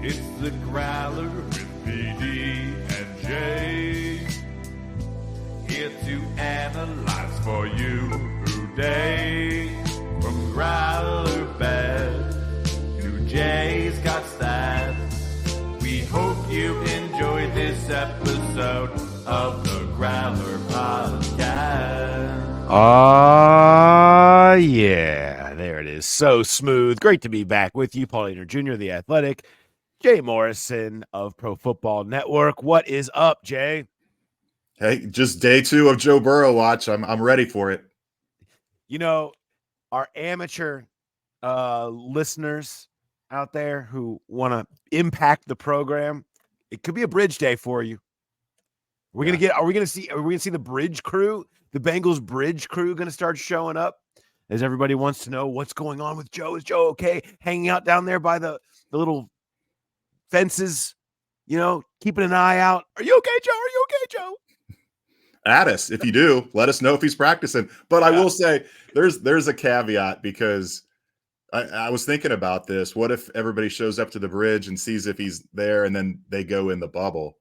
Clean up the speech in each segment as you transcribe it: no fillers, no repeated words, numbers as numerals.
It's the Growler with PD&Jay. Here to analyze for you today. From Growler Best to Jay's got stats. We hope you enjoyed this episode of the Growler Podcast. Yeah, there it is. So smooth. Great to be back with you, Paul Eater Jr., The Athletic, Jay Morrison of Pro Football Network. What is up, Jay? Hey, just day 2 of Joe Burrow watch. I'm ready for it. You know, our amateur listeners out there who want to impact the program, it could be a bridge day for you. Are we gonna see the bridge crew, the Bengals bridge crew, gonna start showing up? As everybody wants to know what's going on with Joe. Is Joe okay? Hanging out down there by the little fences, keeping an eye out. Are you okay, Joe? Are you okay, Joe? At us. If you do, let us know if he's practicing. But I will say there's a caveat, because I was thinking about this. What if everybody shows up to the bridge and sees if he's there, and then they go in the bubble?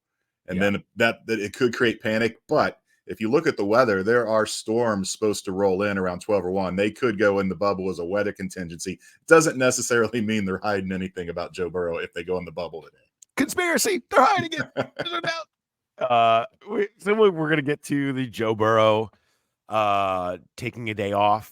And then that it could create panic. But if you look at the weather, there are storms supposed to roll in around 12 or 1. They could go in the bubble as a weather contingency. Doesn't necessarily mean they're hiding anything about Joe Burrow if they go in the bubble today. Conspiracy. They're hiding it. There's no doubt. So we're going to get to the Joe Burrow taking a day off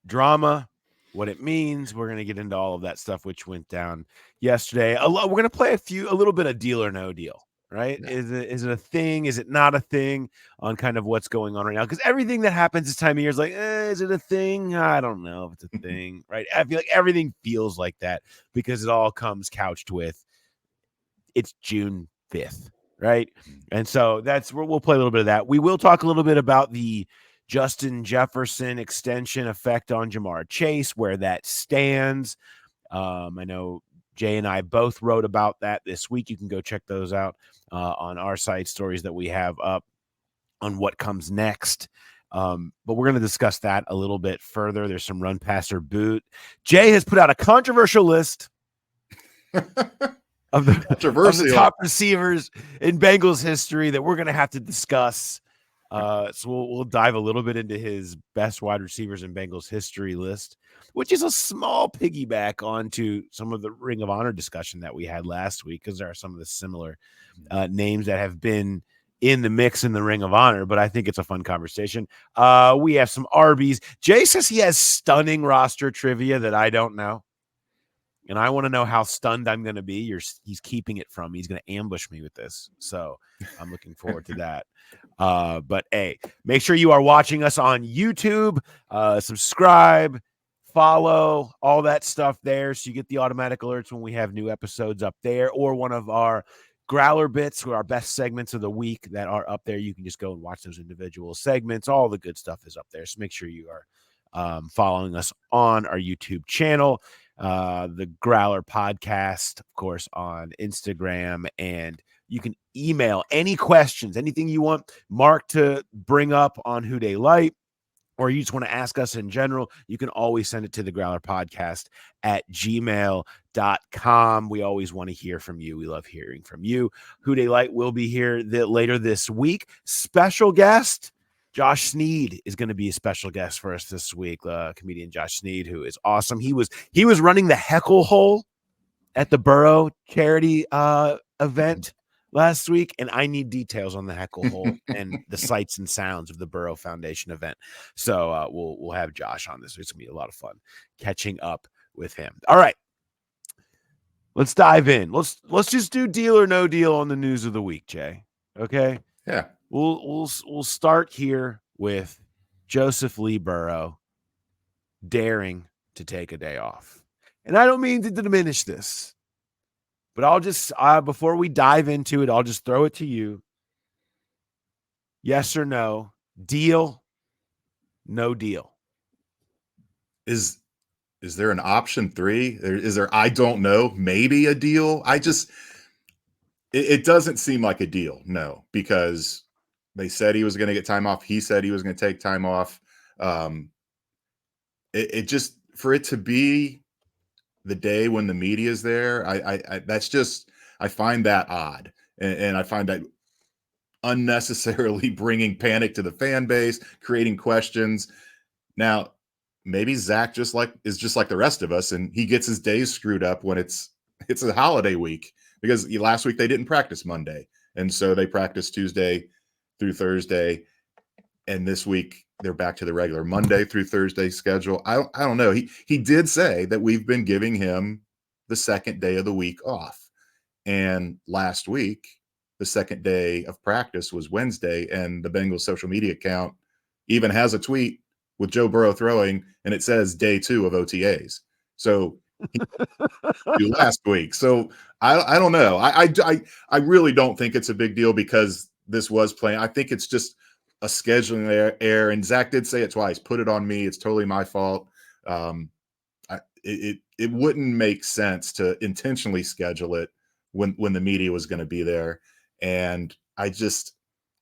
drama, what it means. We're going to get into all of that stuff, which went down yesterday. We're going to play a little bit of deal or no deal. Right? Yeah. Is it a thing? Is it not a thing on kind of what's going on right now? Because everything that happens this time of year is like, is it a thing? I don't know if it's a thing, right? I feel like everything feels like that because it all comes couched with it's June 5th, right? And so we'll play a little bit of that. We will talk a little bit about the Justin Jefferson extension effect on Jamar Chase, where that stands. I know Jay and I both wrote about that this week. You can go check those out on our site, stories that we have up on what comes next. But we're going to discuss that a little bit further. There's some run, pass, or boot. Jay has put out a controversial list of the top receivers in Bengals history that we're going to have to discuss. So we'll dive a little bit into his best wide receivers in Bengals history list, which is a small piggyback onto some of the Ring of Honor discussion that we had last week, because there are some of the similar names that have been in the mix in the Ring of Honor, but I think it's a fun conversation. We have some Arby's. Jay says he has stunning roster trivia that I don't know, and I want to know how stunned I'm going to be. He's keeping it from me. He's going to ambush me with this, so I'm looking forward to that. But hey, make sure you are watching us on YouTube. Subscribe, follow, all that stuff there, so you get the automatic alerts when we have new episodes up there, or one of our Growler bits, who are our best segments of the week that are up there. You can just go and watch those individual segments. All the good stuff is up there, so make sure you are following us on our YouTube channel. The Growler Podcast, of course, on Instagram, and you can email any questions, anything you want Mark to bring up on Who Dey Light, or you just want to ask us in general. You can always send it to the Growler Podcast at gmail.com. We always want to hear from you. We love hearing from you. Who Dey Light will be here later this week. Special guest Josh Sneed is going to be a special guest for us this week. Comedian Josh Sneed, who is awesome. He was running the heckle hole at the Burrow charity event last week, and I need details on the heckle hole and the sights and sounds of the Burrow Foundation event. So we'll have Josh on this. It's going to be a lot of fun catching up with him. All right, let's dive in. Let's just do deal or no deal on the news of the week, Jay. Okay? Yeah. We'll start here with Joseph Lee Burrow daring to take a day off. And I don't mean to diminish this, but I'll just, before we dive into it, I'll just throw it to you. Yes or no? Deal? No deal? Is there an option 3? Is there, I don't know, maybe a deal? It doesn't seem like a deal, no, because they said he was going to get time off. He said he was going to take time off. It just, for it to be the day when the media is there, I find that odd, and I find that unnecessarily bringing panic to the fan base, creating questions. Now, maybe Zach is just like the rest of us, and he gets his days screwed up when it's a holiday week, because last week they didn't practice Monday, and so they practiced Tuesday through Thursday, and this week they're back to the regular Monday through Thursday schedule. I don't know. He did say that we've been giving him the second day of the week off, and last week the second day of practice was Wednesday, and the Bengals social media account even has a tweet with Joe Burrow throwing, and it says day 2 of OTAs. So last week. So I don't know. I really don't think it's a big deal because this was playing. I think it's just a scheduling error. And Zach did say it twice. Put it on me. It's totally my fault. It wouldn't make sense to intentionally schedule it when the media was going to be there. And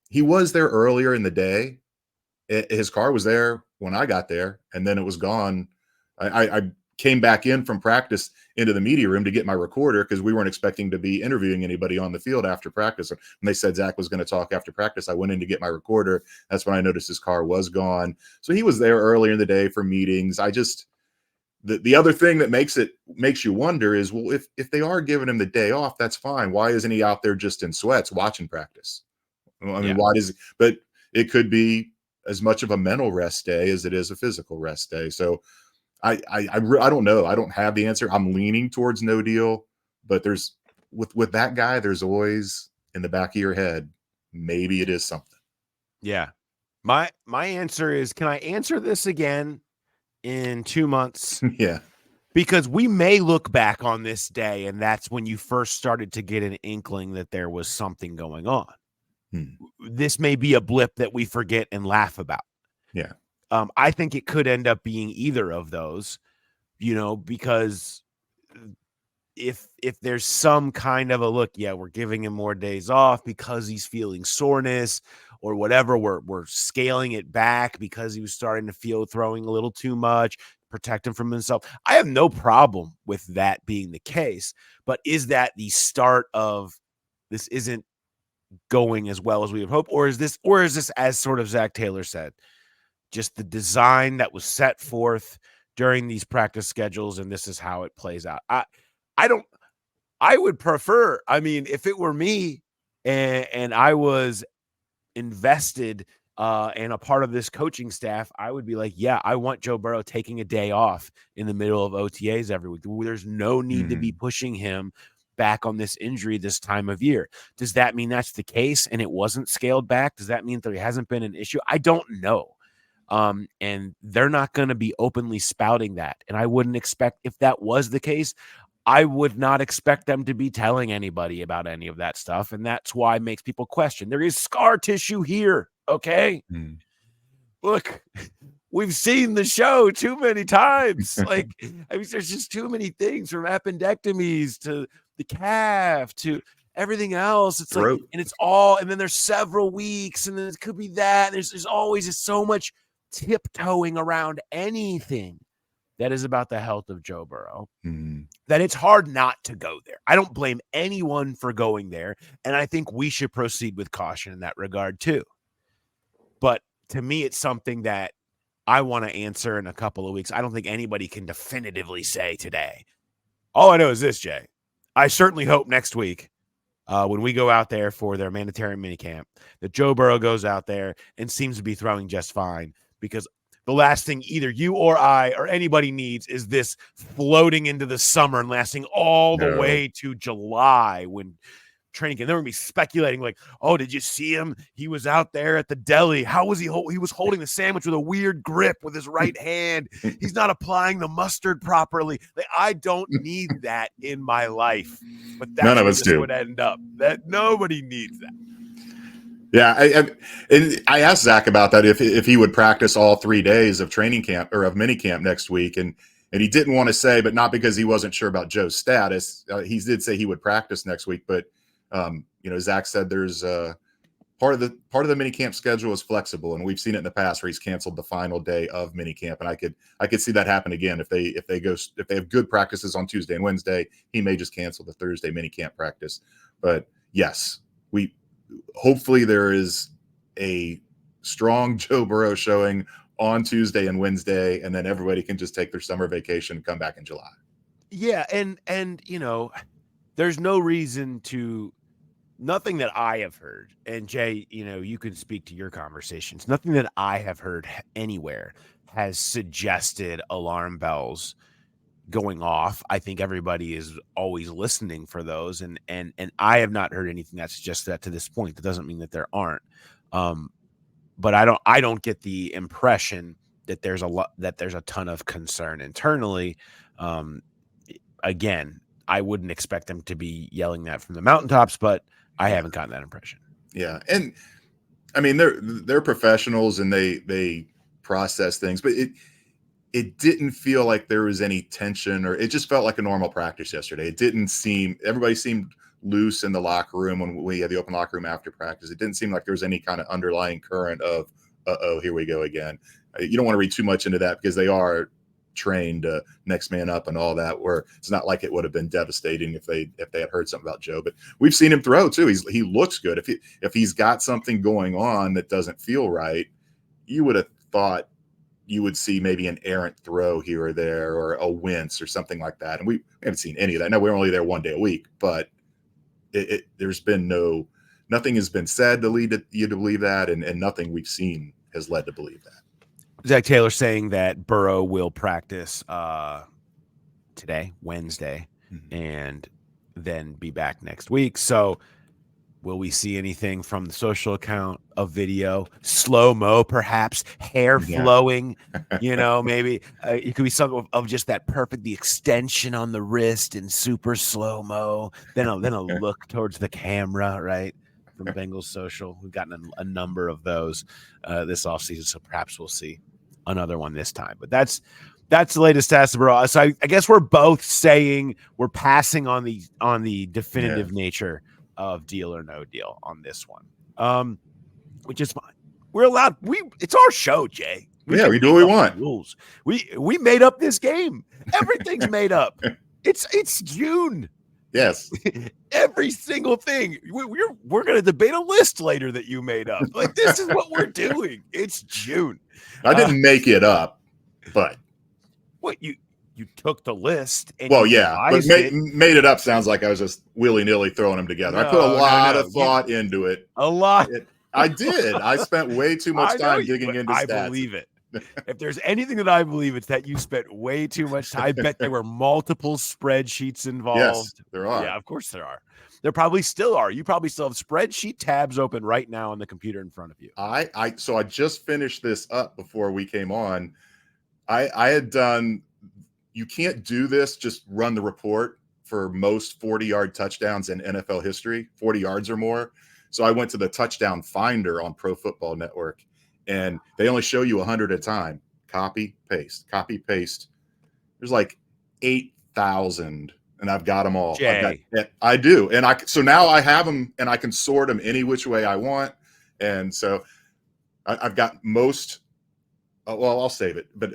he was there earlier in the day. His car was there when I got there, and then it was gone. I came back in from practice into the media room to get my recorder because we weren't expecting to be interviewing anybody on the field after practice. And when they said Zach was going to talk after practice, I went in to get my recorder. That's when I noticed his car was gone. So he was there earlier in the day for meetings. The other thing that makes you wonder is, well, if they are giving him the day off, that's fine. Why isn't he out there just in sweats watching practice? Well, I mean, why does it? But it could be as much of a mental rest day as it is a physical rest day. So I don't know. I don't have the answer. I'm leaning towards no deal, but there's with that guy, there's always in the back of your head, maybe it is something. Yeah. My answer is, can I answer this again in 2 months? Yeah. Because we may look back on this day, and that's when you first started to get an inkling that there was something going on. This may be a blip that we forget and laugh about. Yeah. I think it could end up being either of those, because if there's some kind of a look, we're giving him more days off because he's feeling soreness or whatever, we're scaling it back because he was starting to feel throwing a little too much, protect him from himself. I have no problem with that being the case, but is that the start of this isn't going as well as we would hope, or is this, as sort of Zach Taylor said, just the design that was set forth during these practice schedules, and this is how it plays out? I would prefer, if it were me and I was invested and a part of this coaching staff, I would be like, I want Joe Burrow taking a day off in the middle of OTAs every week. There's no need to be pushing him back on this injury this time of year. Does that mean that's the case and it wasn't scaled back? Does that mean there hasn't been an issue? I don't know. And they're not going to be openly spouting that. And I wouldn't expect, if that was the case, I would not expect them to be telling anybody about any of that stuff. And that's why it makes people question. There is scar tissue here. Okay. Look, we've seen the show too many times. There's just too many things, from appendectomies to the calf to everything else. It's Throat. and it's all, and then there's several weeks, and then it could be that. There's always just so much tiptoeing around anything that is about the health of Joe Burrow that it's hard not to go there. I don't blame anyone for going there, and I think we should proceed with caution in that regard too. But to me, it's something that I want to answer in a couple of weeks. I don't think anybody can definitively say today. All I know is this, Jay. I certainly hope next week, when we go out there for their mandatory minicamp, that Joe Burrow goes out there and seems to be throwing just fine, because the last thing either you or I or anybody needs is this floating into the summer and lasting all the way to July when training camp. They're going to be speculating like, oh, did you see him? He was out there at the deli. How was he? He was holding the sandwich with a weird grip with his right hand. He's not applying the mustard properly. I don't need that in my life. But that's None of where us this do. would end up. That nobody needs that. Yeah, I asked Zach about that, if he would practice all 3 days of training camp or of mini camp next week, and he didn't want to say, but not because he wasn't sure about Joe's status. He did say he would practice next week, but Zach said there's part of the mini camp schedule is flexible, and we've seen it in the past where he's canceled the final day of mini camp, and I could see that happen again if they have good practices on Tuesday and Wednesday, he may just cancel the Thursday mini camp practice. But yes, hopefully there is a strong Joe Burrow showing on Tuesday and Wednesday, and then everybody can just take their summer vacation and come back in July. Yeah, and there's no reason to. Nothing that I have heard, and Jay, you can speak to your conversations. Nothing that I have heard anywhere has suggested alarm bells going off. I think everybody is always listening for those, and I have not heard anything that suggests that to this point. That doesn't mean that there aren't. But I don't get the impression that there's a ton of concern internally. Again, I wouldn't expect them to be yelling that from the mountaintops, but I haven't gotten that impression. Yeah. And I mean, they're professionals and they process things, but it didn't feel like there was any tension, or it just felt like a normal practice yesterday. Everybody seemed loose in the locker room when we had the open locker room after practice. It didn't seem like there was any kind of underlying current of, here we go again. You don't want to read too much into that because they are trained next man up and all that, where it's not like it would have been devastating if they had heard something about Joe. But we've seen him throw too. He looks good. If he's got something going on that doesn't feel right, you would have thought you would see maybe an errant throw here or there, or a wince or something like that. And we haven't seen any of that. No, we're only there one day a week, but there's been nothing has been said to lead you to believe that, and nothing we've seen has led to believe that. Zach Taylor saying that Burrow will practice today, Wednesday, and then be back next week. So will we see anything from the social account, a video, slow-mo perhaps, hair flowing, maybe it could be something of just that the extension on the wrist in super slow-mo, then a look towards the camera, right? From Bengals social. We've gotten a number of those this offseason, so perhaps we'll see another one this time. But that's the latest stats, bro. So I guess we're both saying we're passing on the definitive nature of deal or no deal on this one, which is fine. We're allowed. It's our show, Jay. We do what we want. Rules. We made up this game. Everything's made up. It's June. Yes. Every single thing. We're going to debate a list later that you made up. Like, this is what we're doing. It's June. I didn't make it up, but what you took the list and but made it up sounds like I was just willy-nilly throwing them together. I put a lot of thought into it. A lot. I did. I spent way too much time digging into stats. I believe it. If there's anything that I believe, it's that you spent way too much time. I bet there were multiple spreadsheets involved. Yes, there are. Yeah, of course there are. There probably still are. You probably still have spreadsheet tabs open right now on the computer in front of you. So I just finished this up before we came on. I had done, you can't do this, just run the report for most 40-yard touchdowns in NFL history, 40 yards or more. So I went to the touchdown finder on Pro Football Network, and they only show you 100 at a time. Copy, paste. There's like 8,000, and I've got them all. Jay. I do. And so now I have them, and I can sort them any which way I want. And so I've got most, well, I'll save it. But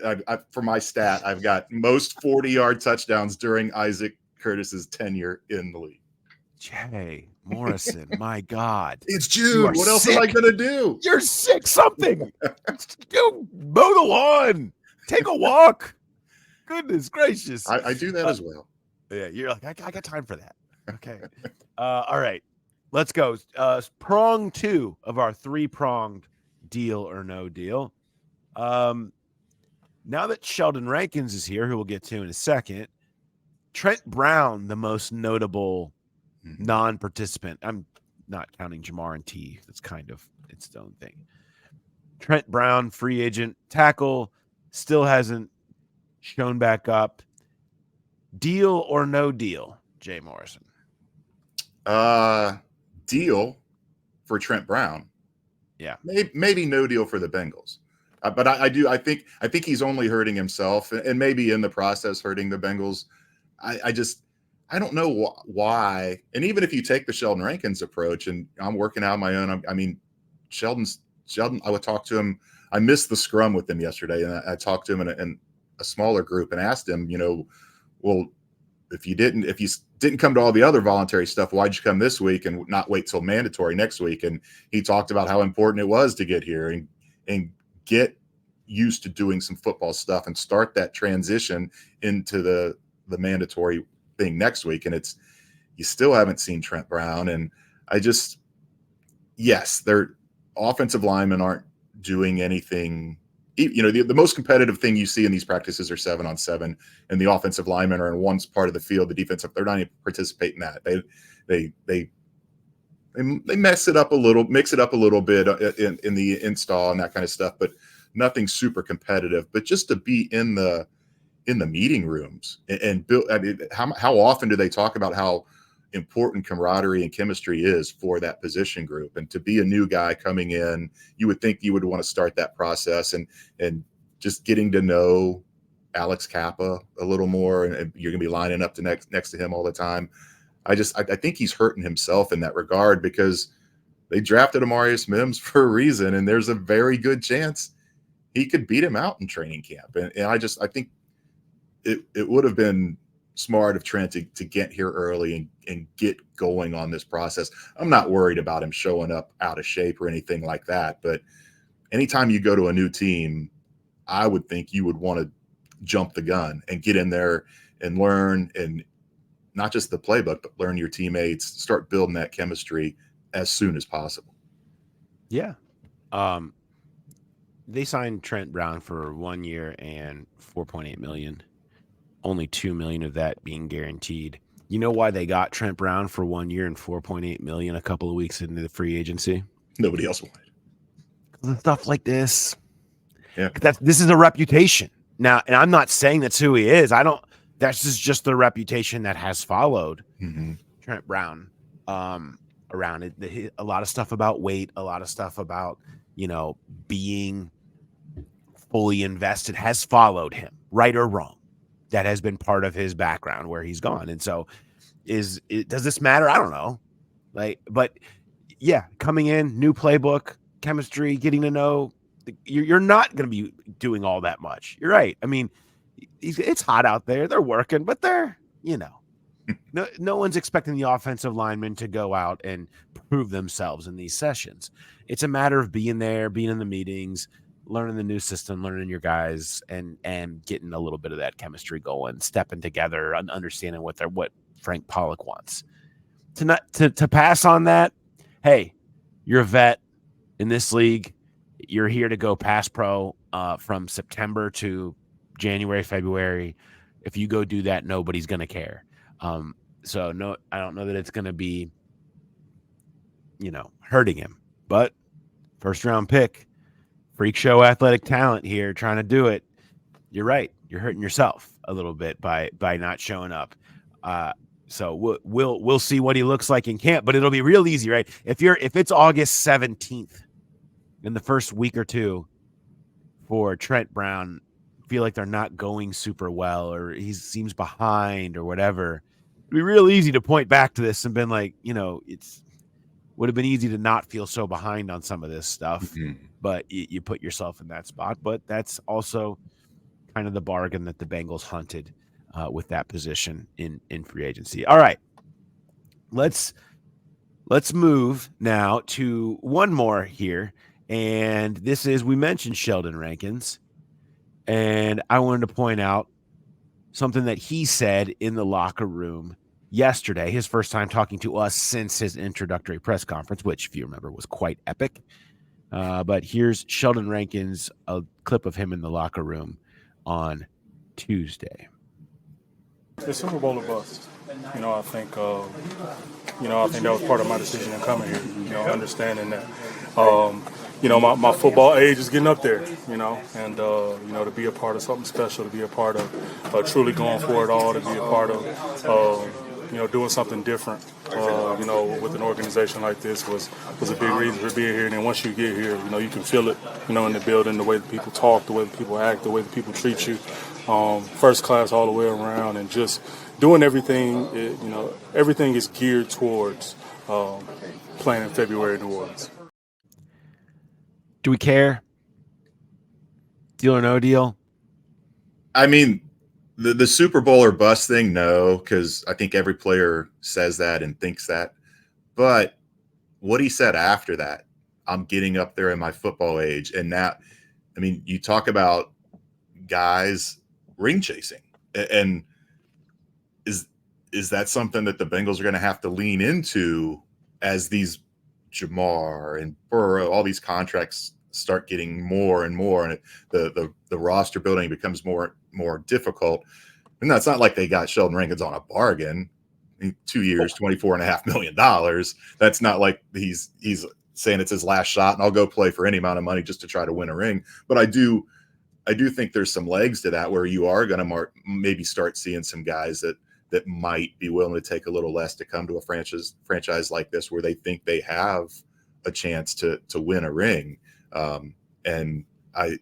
for my stat, I've got most 40-yard touchdowns during Isaac Curtis's tenure in the league. Jay Morrison, my God. It's June. What else am I going to do? You're sick something. Go mow the lawn. Take a walk. Goodness gracious. I do that as well. Yeah, you're like, I got time for that. Okay. All right. Let's go. Prong 2 of our 3-pronged deal or no deal. Now that Sheldon Rankins is here, who we'll get to in a second, Trent Brown, the most notable non-participant. I'm not counting Jamar and T. That's kind of its own thing. Trent Brown, free agent tackle, still hasn't shown back up. Deal or no deal, Jay Morrison? Deal for Trent Brown. Yeah. Maybe no deal for the Bengals. But I think he's only hurting himself, and maybe in the process hurting the Bengals. I don't know why. And even if you take the Sheldon Rankins approach, and I'm working out my own, I mean, Sheldon, I would talk to him. I missed the scrum with him yesterday, and I talked to him in a smaller group and asked him, well, if you didn't come to all the other voluntary stuff, why'd you come this week and not wait till mandatory next week? And he talked about how important it was to get here and get used to doing some football stuff and start that transition into the mandatory thing next week. And you still haven't seen Trent Brown. And yes, their offensive linemen aren't doing anything. The most competitive thing you see in these practices are 7-on-7, and the offensive linemen are in one part of the field. The defensive, they're not even participating in that. They mix it up a little bit in the install and that kind of stuff, but nothing super competitive. But just to be in the meeting rooms and build. I mean, how often do they talk about how important camaraderie and chemistry is for that position group? And to be a new guy coming in, you would think you would want to start that process and just getting to know Alex Kappa a little more, and you're going to be lining up next to him all the time. I think he's hurting himself in that regard, because they drafted Amarius Mims for a reason, and there's a very good chance he could beat him out in training camp. And I think it would have been smart of Trent to get here early and get going on this process. I'm not worried about him showing up out of shape or anything like that, but anytime you go to a new team, I would think you would want to jump the gun and get in there and learn, and not just the playbook, but learn your teammates, start building that chemistry as soon as possible. Yeah. They signed Trent Brown for 1 year and $4.8 million. Only $2 million of that being guaranteed. You know why they got Trent Brown for 1 year and $4.8 million a couple of weeks into the free agency? Nobody else wanted. Stuff like this. Yeah. This is a reputation. Now, and I'm not saying that's who he is. That's just the reputation that has followed Trent Brown around it. A lot of stuff about weight, a lot of stuff about, being fully invested has followed him, right or wrong. That has been part of his background where he's gone. And so does this matter? I don't know. But yeah, coming in, new playbook, chemistry, getting to know, you're not going to be doing all that much. You're right. I mean, it's hot out there. They're working, but they're, no one's expecting the offensive linemen to go out and prove themselves in these sessions. It's a matter of being there, being in the meetings, learning the new system, learning your guys, and getting a little bit of that chemistry going, stepping together, and understanding what Frank Pollock wants. To pass on that, hey, you're a vet in this league. You're here to go pass pro from September to January, February. If you go do that, nobody's going to care. So no, I don't know that it's going to be, hurting him. But first round pick, freak show athletic talent here, trying to do it. You're right. You're hurting yourself a little bit by not showing up. So we'll see what he looks like in camp, but it'll be real easy, right? If it's August 17th in the first week or two for Trent Brown, feel like they're not going super well, or he seems behind or whatever, it'd be real easy to point back to this and been like, it's would have been easy to not feel so behind on some of this stuff, but you put yourself in that spot. But that's also kind of the bargain that the Bengals hunted with that position in free agency. All right, let's move now to one more here, and this is, we mentioned Sheldon Rankins, and I wanted to point out something that he said in the locker room yesterday, his first time talking to us since his introductory press conference, which, if you remember, was quite epic. But here's Sheldon Rankins, a clip of him in the locker room on Tuesday. The Super Bowl or bust. I think that was part of my decision in coming here. Understanding that, my football age is getting up there. And to be a part of something special, to be a part of truly going for it all, to be a part of doing something different, with an organization like this was a big reason for being here. And then once you get here, you can feel it, in the building, the way that people talk, the way that people act, the way that people treat you, first class all the way around, and just doing everything. Everything is geared towards playing in February in New Orleans. Do we care? Deal or no deal? I mean, the Super Bowl or bust thing, no, because I think every player says that and thinks that. But what he said after that, I'm getting up there in my football age. And now, I mean, you talk about guys ring chasing. And is that something that the Bengals are going to have to lean into as these Jamar and Burrow, all these contracts start getting more and more, and the roster building becomes more difficult? And that's not like they got Sheldon Rankins on a bargain. In 2 years, $24.5 million. That's not like he's saying it's his last shot and I'll go play for any amount of money just to try to win a ring. But I do think there's some legs to that where you are going to maybe start seeing some guys that might be willing to take a little less to come to a franchise like this where they think they have a chance to win a ring. And I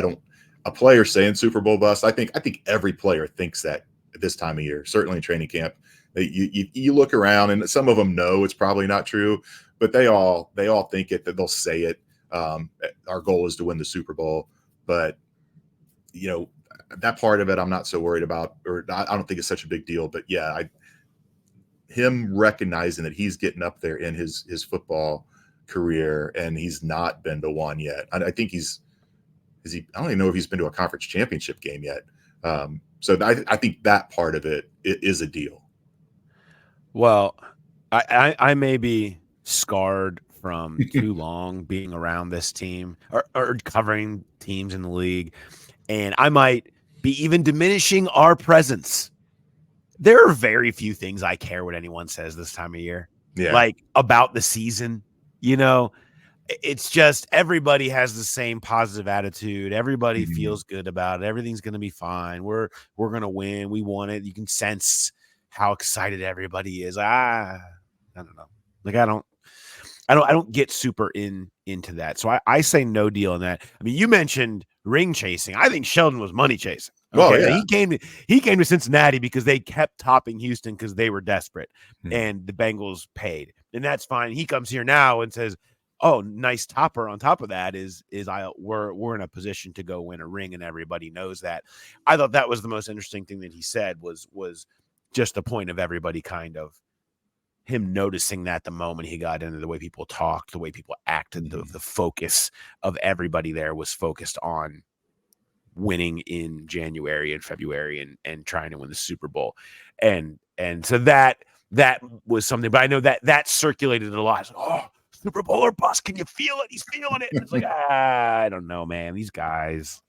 don't, a player saying Super Bowl bust, I think every player thinks that at this time of year, certainly in training camp. You look around and some of them know it's probably not true, but they all think it, that they'll say it. Our goal is to win the Super Bowl, but that part of it I'm not so worried about, or I don't think it's such a big deal. But yeah, him recognizing that he's getting up there in his football career and he's not been to one yet. I think I don't even know if he's been to a conference championship game yet. So I think that part of it is a deal. Well, I may be scarred from too long being around this team or covering teams in the league, and I might be even diminishing our presence. There are very few things I care what anyone says this time of year, like about the season. It's just everybody has the same positive attitude. Everybody feels good about it. Everything's going to be fine. We're going to win. We won it. You can sense how excited everybody is. I don't know. Like I don't get super into that. So I say no deal on that. I mean, you mentioned ring chasing. I think Sheldon was money chasing. Okay? Oh, yeah. He came to Cincinnati because they kept topping Houston because they were desperate, and the Bengals paid, and that's fine. He comes here now and says, "Oh, nice topper." On top of that we're in a position to go win a ring, and everybody knows that. I thought that was the most interesting thing that he said was just the point of everybody kind of him noticing that the moment he got into the way people talked, the way people acted, the focus of everybody there was focused on winning in January and February and trying to win the Super Bowl. And so that was something, but I know that circulated a lot. Like, oh, Super Bowl or bust. Can you feel it? He's feeling it. It's like, I don't know, man. These guys,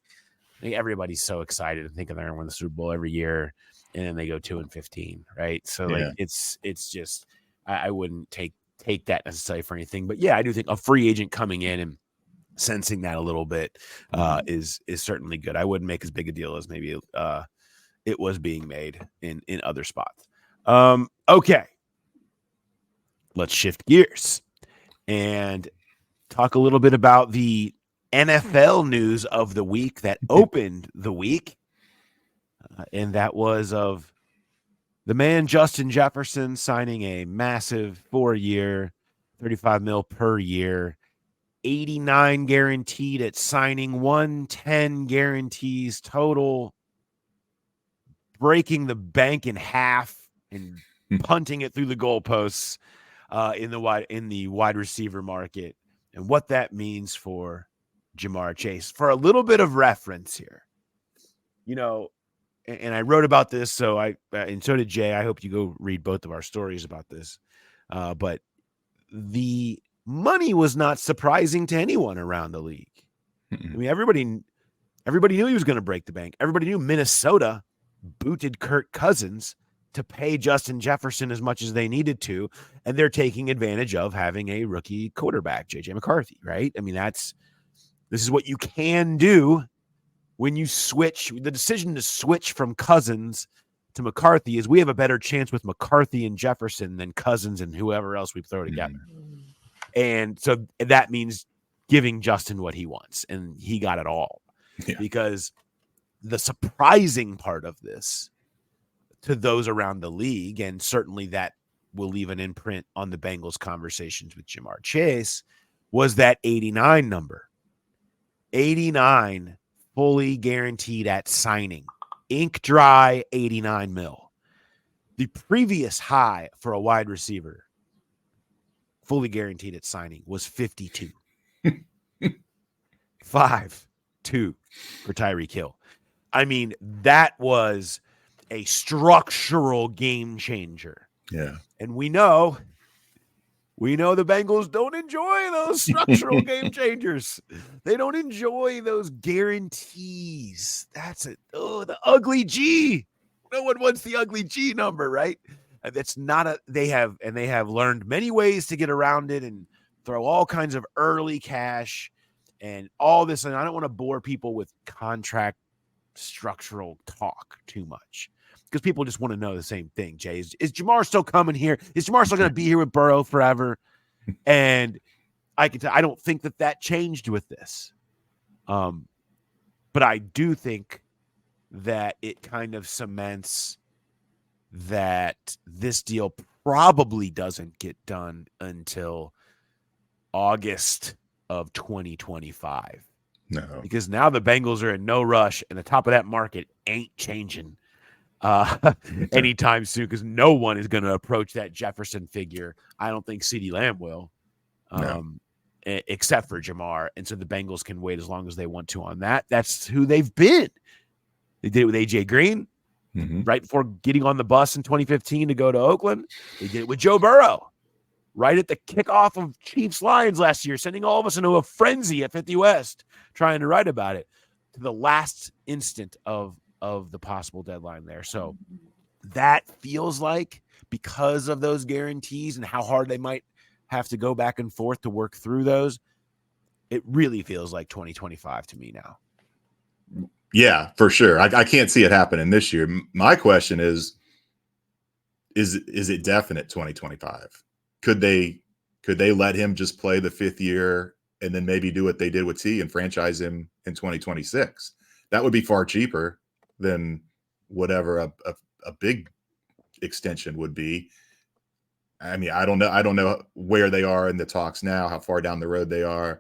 everybody's so excited and thinking they're going to win the Super Bowl every year. And then they go 2-15, right? So like it's just I wouldn't take that necessarily for anything. But yeah, I do think a free agent coming in and sensing that a little bit is certainly good. I wouldn't make as big a deal as maybe it was being made in other spots. Okay, let's shift gears and talk a little bit about the NFL news of the week that opened the week. And that was of the man Justin Jefferson signing a massive 4-year, $35 million per year, 89 guaranteed at signing, 110 guarantees total, breaking the bank in half and punting it through the goalposts in the wide receiver market, and what that means for Jamar Chase. For a little bit of reference here, and I wrote about this, so and so did Jay. I hope you go read both of our stories about this. But the money was not surprising to anyone around the league. I mean, everybody knew he was going to break the bank. Everybody knew Minnesota booted Kirk Cousins to pay Justin Jefferson as much as they needed to, and they're taking advantage of having a rookie quarterback, J.J. McCarthy, right? I mean, this is what you can do when you switch. The decision to switch from Cousins to McCarthy is we have a better chance with McCarthy and Jefferson than Cousins and whoever else we throw together. And so that means giving Justin what he wants, and he got it all. Because the surprising part of this to those around the league, and certainly that will leave an imprint on the Bengals conversations with Jamar Chase, was that 89 number. 89 fully guaranteed at signing. Ink dry 89 mil. The previous high for a wide receiver fully guaranteed at signing was 52. 5-2 for Tyreek Hill. I mean, that was a structural game changer. Yeah. And we know the Bengals don't enjoy those structural game changers. They don't enjoy those guarantees. That's it. Oh, the ugly G. No one wants the ugly G number, right? That's not they have learned many ways to get around it and throw all kinds of early cash and all this. And I don't want to bore people with contract structural talk too much because people just want to know the same thing. Jay, is Jamar still coming here? Is Jamar still going to be here with Burrow forever? And I can tell, I don't think that changed with this. But I do think that it kind of cements that this deal probably doesn't get done until August of 2025. No. Because now the Bengals are in no rush, and the top of that market ain't changing anytime soon because no one is going to approach that Jefferson figure. I don't think CeeDee Lamb will, except for Jamar. And so the Bengals can wait as long as they want to on that. That's who they've been. They did it with A.J. Green right before getting on the bus in 2015 to go to Oakland. They did it with Joe Burrow right at the kickoff of Chiefs-Lions last year, sending all of us into a frenzy at 50 West trying to write about it to the last instant of the possible deadline there. So that feels like because of those guarantees and how hard they might have to go back and forth to work through those, it really feels like 2025 to me now. Yeah, for sure. I can't see it happening this year. My question is it definite 2025? Could they let him just play the fifth year and then maybe do what they did with T and franchise him in 2026? That would be far cheaper than whatever a big extension would be. I mean, I don't know where they are in the talks now, how far down the road they are.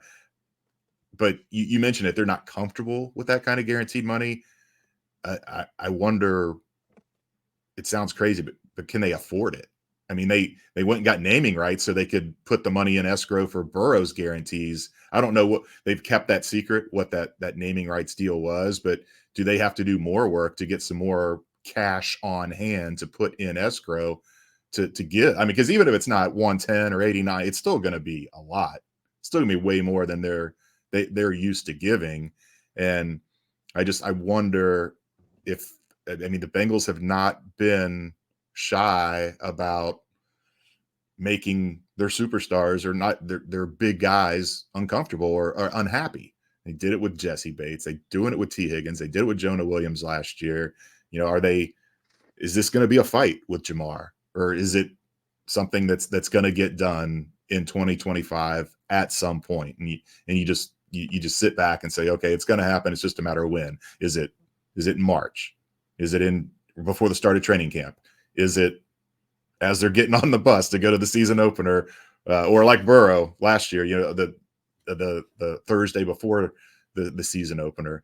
But you mentioned it, they're not comfortable with that kind of guaranteed money. I wonder, it sounds crazy, but can they afford it? I mean, they went and got naming rights so they could put the money in escrow for Burrow's guarantees. I don't know what they've kept that secret, what that naming rights deal was, but do they have to do more work to get some more cash on hand to put in escrow to get? I mean, because even if it's not 110 or 89, it's still going to be a lot. It's still going to be way more than they're used to giving. And I wonder if, I mean, the Bengals have not been shy about making their superstars or not their big guys uncomfortable or unhappy. They did it with Jesse Bates. They're doing it with T. Higgins. They did it with Jonah Williams last year. You know, is this going to be a fight with Jamar, or is it something that's going to get done in 2025 at some point? And you just sit back and say, okay, it's going to happen. It's just a matter of when. Is it in March? Is it before the start of training camp? Is it as they're getting on the bus to go to the season opener, or like Burrow last year, you know, the Thursday before the season opener?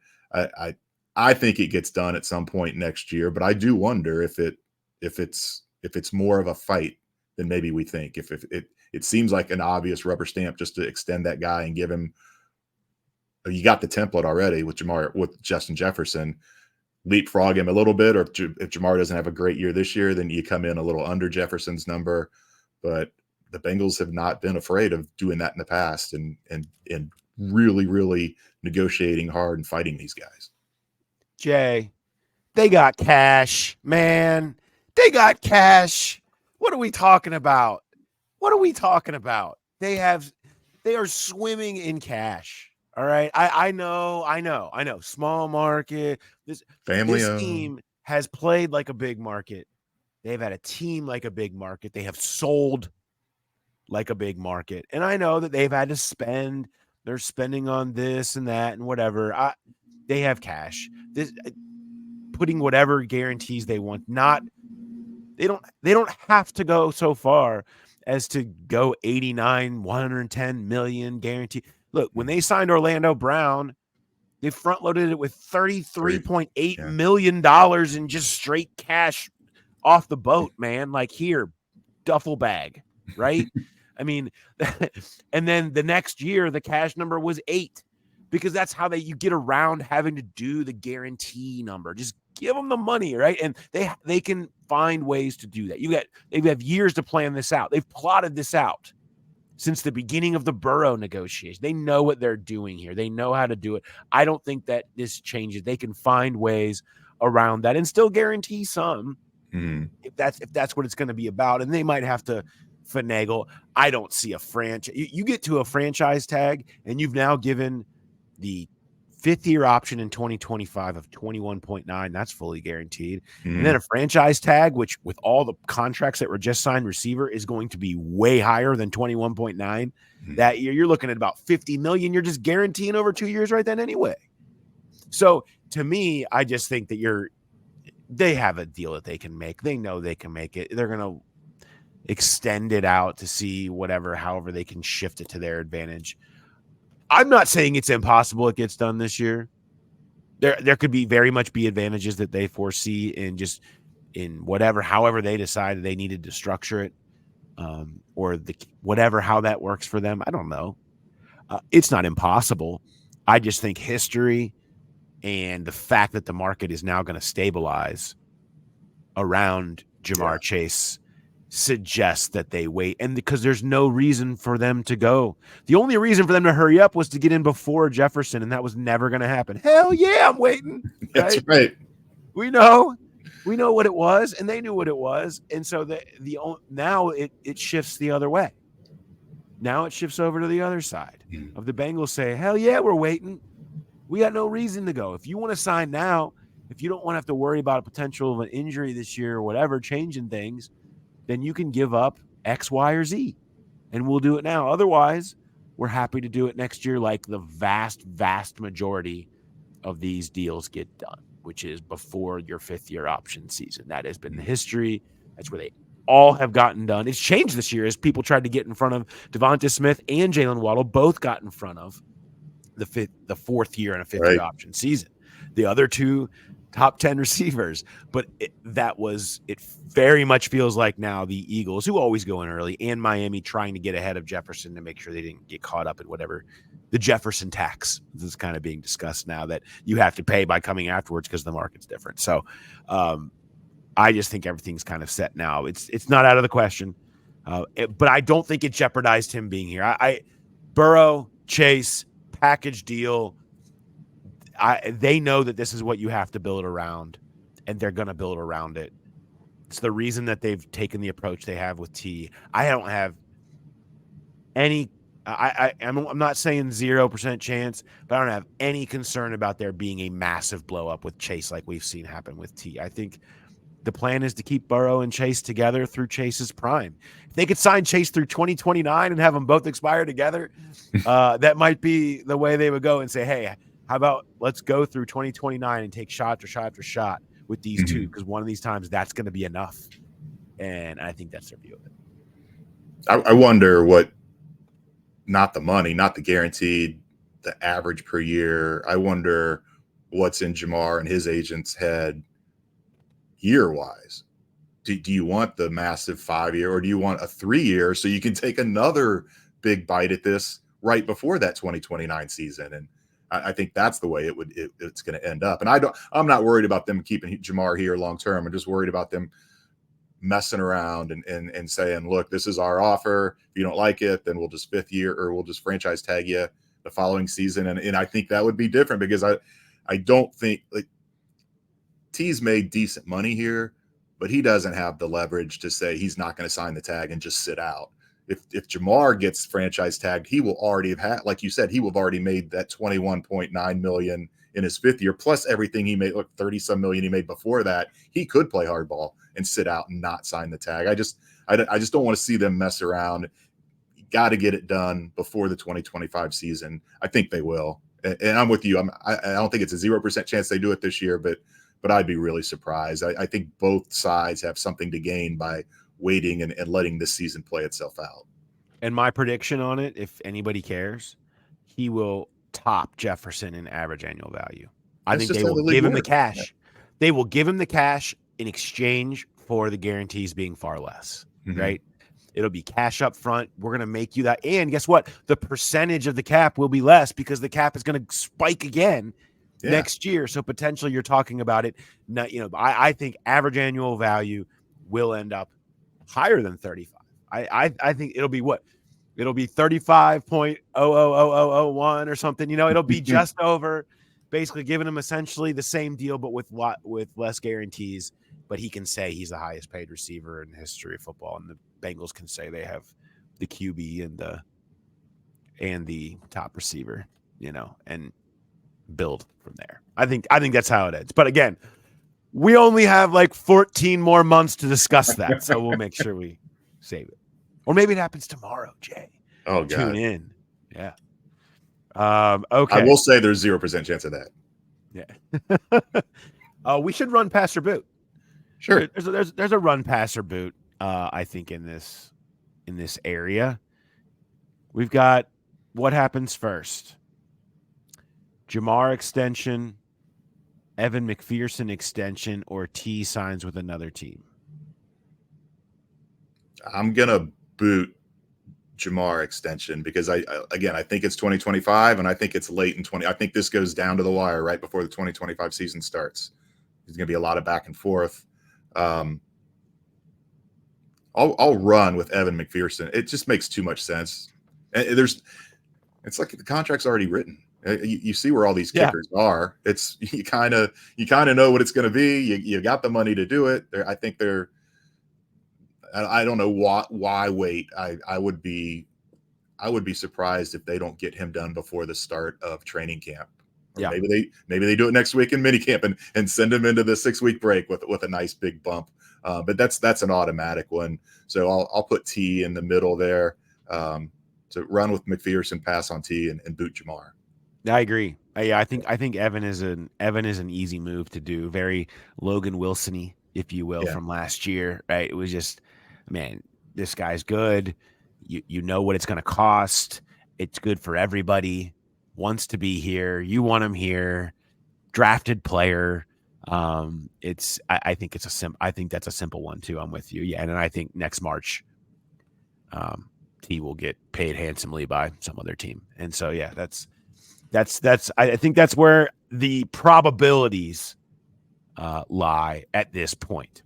I think it gets done at some point next year, but I do wonder if it's more of a fight than maybe we think. If it seems like an obvious rubber stamp just to extend that guy and give him. You got the template already with Justin Jefferson. Leapfrog him a little bit, or if Jamar doesn't have a great year this year, then you come in a little under Jefferson's number. But the Bengals have not been afraid of doing that in the past and really, really negotiating hard and fighting these guys. Jay, they got cash, man. They got cash. What are we talking about? They are swimming in cash. All right. I know. Small market. This team has played like a big market. They've had a team like a big market. They have sold like a big market. And I know that they've had to spend. They're spending on this and that and whatever. They have cash. Putting whatever guarantees they want. They don't have to go so far as to go 89, 110 million guaranteed. Look, when they signed Orlando Brown, they front loaded it with $33.8 million in just straight cash off the boat, man. Like, here, duffel bag, right? I mean, and then the next year, the cash number was 8, because that's how you get around having to do the guarantee number. Just give them the money, right? And they can find ways to do that. They have years to plan this out. They've plotted this out since the beginning of the Burrow negotiation. They know what they're doing here. They know how to do it. I don't think that this changes. They can find ways around that and still guarantee some, if that's what it's going to be about. And they might have to finagle. I don't see a franchise. You get to a franchise tag, and you've now given the 5th-year option in 2025 of 21.9. That's fully guaranteed. And then a franchise tag, which with all the contracts that were just signed, receiver is going to be way higher than 21.9 that year. You're looking at about 50 million. You're just guaranteeing over 2 years right then anyway. So to me, I just think that they have a deal that they can make. They know they can make it. They're going to extend it out to see however they can shift it to their advantage. I'm not saying it's impossible it gets done this year. There could very much be advantages that they foresee in however they decided they needed to structure it, or how that works for them. I don't know. It's not impossible. I just think history and the fact that the market is now going to stabilize around Jamar Chase suggests that they wait, and because there's no reason for them to go. The only reason for them to hurry up was to get in before Jefferson, and that was never going to happen. Hell yeah, I'm waiting. That's right. We know what it was, and they knew what it was, and so now it shifts the other way. Now it shifts over to the other side of the Bengals. Say, hell yeah, we're waiting. We got no reason to go. If you want to sign now, if you don't want to have to worry about a potential of an injury this year or whatever, changing things, then you can give up X, Y, or Z, and we'll do it now. Otherwise, we're happy to do it next year, like the vast, vast majority of these deals get done, which is before your 5th-year option season. That has been the history. That's where they all have gotten done. It's changed this year as people tried to get in front of Devonta Smith and Jalen Waddle, both got in front of the 4th year and a 5th-year option season. The other two top 10 receivers, but it very much feels like now the Eagles, who always go in early, and Miami trying to get ahead of Jefferson to make sure they didn't get caught up in whatever the Jefferson tax is kind of being discussed now, that you have to pay by coming afterwards because the market's different. So I just think everything's kind of set now. It's not out of the question, but I don't think it jeopardized him being here. Burrow, Chase, package deal, they know that this is what you have to build around, and they're going to build around it. It's the reason that they've taken the approach they have with T. I don't have any I'm not saying 0% chance, but I don't have any concern about there being a massive blow up with Chase like we've seen happen with T. I think the plan is to keep Burrow and Chase together through Chase's prime. If they could sign Chase through 2029 and have them both expire together, that might be the way they would go and say, hey, how about let's go through 2029 and take shot after shot after shot with these two, because one of these times that's going to be enough. And I think that's their view of it. I wonder what, not the money, not the guaranteed, the average per year. I wonder what's in Jamar and his agent's head year-wise. Do you want the massive 5-year, or do you want a 3-year so you can take another big bite at this right before that 2029 season? And I think that's the way it's going to end up. And I'm not worried about them keeping Jamar here long term. I'm just worried about them messing around and saying, look, this is our offer. If you don't like it, then we'll just 5th year, or we'll just franchise tag you the following season. And I think that would be different, because I don't think, like, T's made decent money here, but he doesn't have the leverage to say he's not going to sign the tag and just sit out. If Jamar gets franchise tagged, he will already have had, like you said, he will have already made that $21.9 million in his 5th year, plus everything he made, 30-some million he made before that. He could play hardball and sit out and not sign the tag. I just don't want to see them mess around. You got to get it done before the 2025 season. I think they will. And I'm with you. I don't think it's a 0% chance they do it this year, but I'd be really surprised. I think both sides have something to gain by waiting and letting this season play itself out. And my prediction on it, if anybody cares, he will top Jefferson in average annual value. I think they will give him the cash. Yeah. They will give him the cash in exchange for the guarantees being far less, right? It'll be cash up front. We're going to make you that. And guess what? The percentage of the cap will be less because the cap is going to spike again next year. So potentially you're talking about it. Not, I think average annual value will end up higher than 35. I think it'll be what? It'll be 35.000001 or something. It'll be just over, basically giving him essentially the same deal, but with less guarantees. But he can say he's the highest paid receiver in the history of football, and the Bengals can say they have the QB and the top receiver, and build from there. I think that's how it ends. But again, we only have like 14 more months to discuss that, so we'll make sure we save it. Or maybe it happens tomorrow, Jay. Oh, God. Tune in. Yeah. Okay. I will say there's 0% chance of that. Yeah. We should run pass or boot. Sure. There's a run pass or boot. I think in this area, we've got what happens first. Jamar extension, Evan McPherson extension, or T signs with another team. I'm gonna boot Jamar extension because I think it's 2025 and I think it's late in 20. I think this goes down to the wire right before the 2025 season starts. There's gonna be a lot of back and forth. I'll run with Evan McPherson. It just makes too much sense. It's like the contract's already written. You see where all these kickers are. It's you kind of know what it's going to be. You got the money to do it. I think they're. I don't know why wait. I would be surprised if they don't get him done before the start of training camp. Or maybe they do it next week in minicamp and send him into the 6-week break with a nice big bump. But that's an automatic one. So I'll put T in the middle there to run with McPherson, pass on T, and boot Jamar. I agree. I think Evan is an easy move to do. Very Logan Wilson-y, if you will, from last year. Right? It was just, man, this guy's good. You know what it's going to cost. It's good for everybody. Wants to be here. You want him here. Drafted player. I think that's a simple one too. I'm with you. Yeah, and I think next March, T will get paid handsomely by some other team. And so I think that's where the probabilities lie at this point.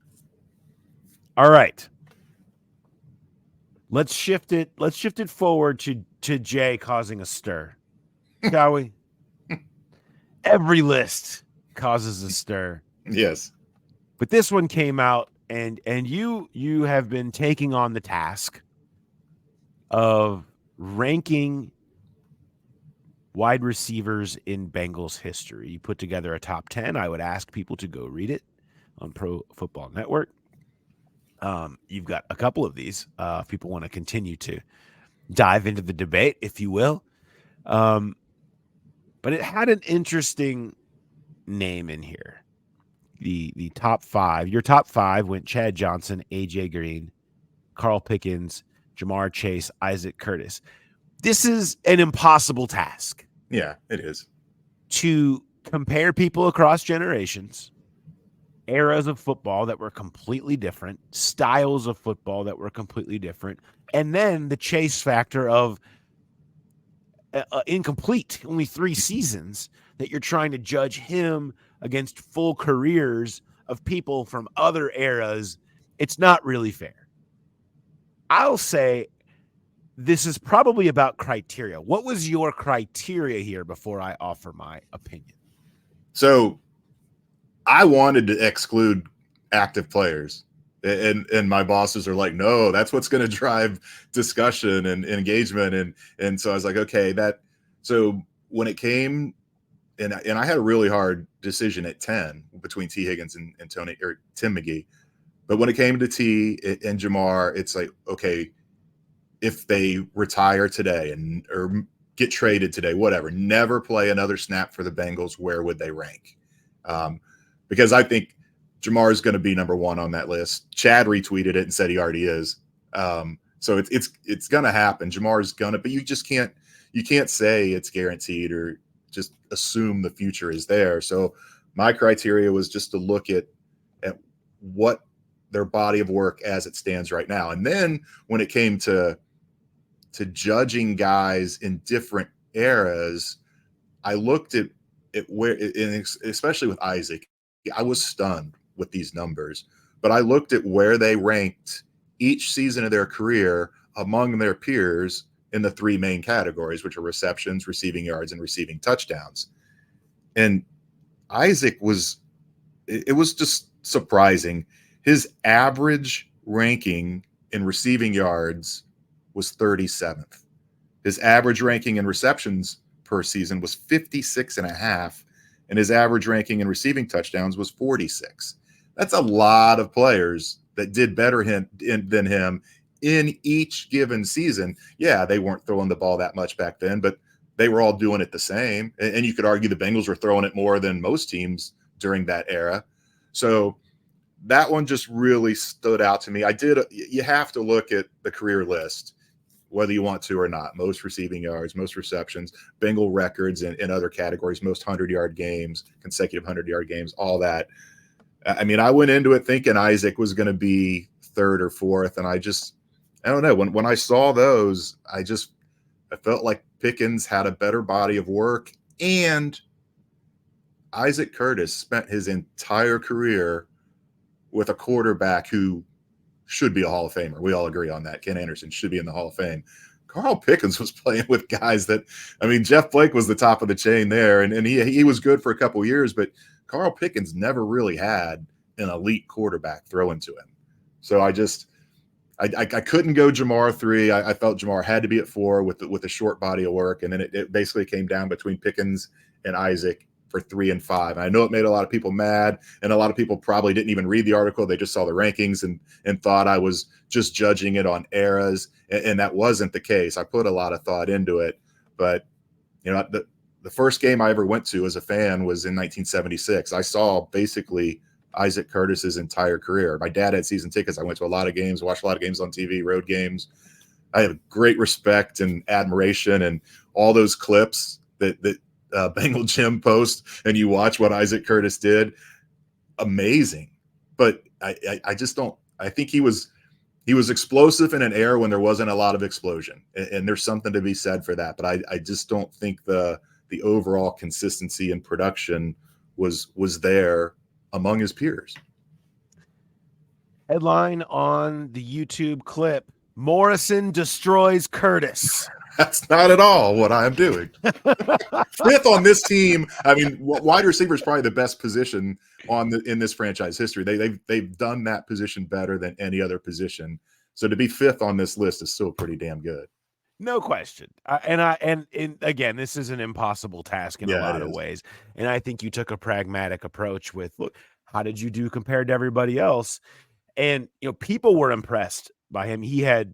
All right. Let's shift it forward to Jay causing a stir. Shall we? Every list causes a stir. Yes. But this one came out and you have been taking on the task of ranking wide receivers in Bengals history. You put together a top 10. I would ask people to go read it on Pro Football Network. You've got a couple of these. If people want to continue to dive into the debate, if you will. But it had an interesting name in here. The top 5. Your top 5 went Chad Johnson, AJ Green, Carl Pickens, Jamar Chase, Isaac Curtis. This is an impossible task. Yeah, it is. To compare people across generations, eras of football that were completely different, styles of football that were completely different, and then the Chase factor of incomplete, only 3 seasons, that you're trying to judge him against full careers of people from other eras. It's not really fair. I'll say this is probably about criteria. What was your criteria here before I offer my opinion? So I wanted to exclude active players. And my bosses are like, no, that's what's going to drive discussion and engagement. And so I was like, okay, so when it came, and I had a really hard decision at 10 between T. Higgins and Tim McGee. But when it came to T and Jamar, it's like, okay, if they retire today or get traded today, whatever, never play another snap for the Bengals, where would they rank? Because I think Jamar is going to be number one on that list. Chad retweeted it and said he already is. So it's going to happen. Jamar is going to, but you can't say it's guaranteed or just assume the future is there. So my criteria was just to look at what their body of work as it stands right now. And then when it came to judging guys in different eras, I looked at where, especially with Isaac, I was stunned with these numbers, but I looked at where they ranked each season of their career among their peers in the three main categories, which are receptions, receiving yards, and receiving touchdowns. And Isaac it was just surprising. His average ranking in receiving yards was 37th. His average ranking in receptions per season was 56.5, and his average ranking in receiving touchdowns was 46. That's a lot of players that did better than him in each given season. Yeah, they weren't throwing the ball that much back then, but they were all doing it the same. And you could argue the Bengals were throwing it more than most teams during that era. So that one just really stood out to me. You have to look at the career list, whether you want to or not. Most receiving yards, most receptions, Bengal records in other categories, most 100-yard games, consecutive 100-yard games, all that. I mean, I went into it thinking Isaac was going to be third or fourth, and I don't know. When I saw those, I felt like Pickens had a better body of work, and Isaac Curtis spent his entire career with a quarterback who should be a Hall of Famer. We all agree on that. Ken Anderson should be in the Hall of Fame. Carl Pickens was playing with guys Jeff Blake was the top of the chain there, and he was good for a couple of years, but Carl Pickens never really had an elite quarterback throwing to him. So I couldn't go Jamar 3. I felt Jamar had to be at 4 with a short body of work, and then it basically came down between Pickens and Isaac for 3 and 5. And I know it made a lot of people mad, and a lot of people probably didn't even read the article. They just saw the rankings and thought I was just judging it on eras, and that wasn't the case. I put a lot of thought into it, but the first game I ever went to as a fan was in 1976. I saw basically Isaac Curtis's entire career. My dad had season tickets. I went to a lot of games, watched a lot of games on TV, road games. I have great respect and admiration, and all those clips that Bengal Jim post, and you watch what Isaac Curtis did, amazing. But I just don't. I think he was explosive in an era when there wasn't a lot of explosion, and there's something to be said for that. But I just don't think the overall consistency and production was there among his peers. Headline on the YouTube clip: Morrison destroys Curtis. That's not at all what I'm doing. Fifth on this team. I mean, wide receiver is probably the best position in this franchise history. They've done that position better than any other position. So to be fifth on this list is still pretty damn good. No question. And again, this is an impossible task in a lot of ways. And I think you took a pragmatic approach with, look, how did you do compared to everybody else? And, people were impressed by him. He had,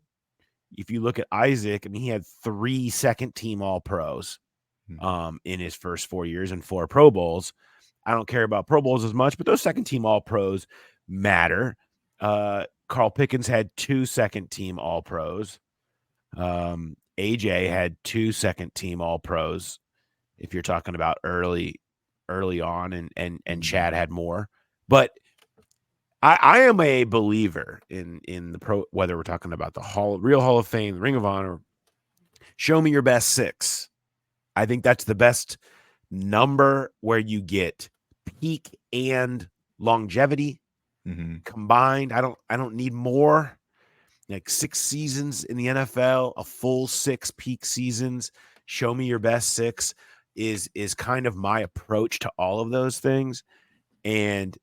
if you look at Isaac, I mean, he had 3 second-team All-Pros in his first 4 years and 4 Pro Bowls. I don't care about Pro Bowls as much, but those second-team All-Pros matter. Carl Pickens had 2 second-team All-Pros. AJ had 2 second-team All-Pros, if you're talking about early on, and Chad had more. But I am a believer in the pro, whether we're talking about the real Hall of Fame, the Ring of Honor. Show me your best 6. I think that's the best number where you get peak and longevity combined. I don't need more. Like 6 seasons in the NFL, a full 6 peak seasons. Show me your best 6 is kind of my approach to all of those things. And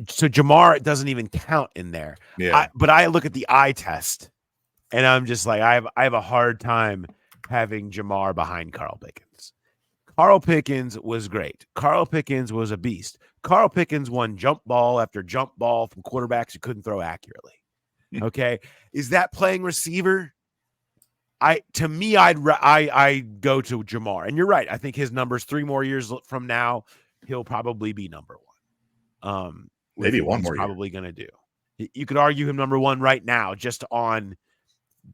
so Jamar doesn't even count in there. Yeah. But I look at the eye test, and I'm just like, I have a hard time having Jamar behind Carl Pickens. Carl Pickens was great. Carl Pickens was a beast. Carl Pickens won jump ball after jump ball from quarterbacks who couldn't throw accurately. Okay. Is that playing receiver? To me, I go to Jamar. And you're right. I think his numbers 3 more years from now he'll probably be number one. Maybe What one he's more year. probably going to do. You could argue him number one right now, just on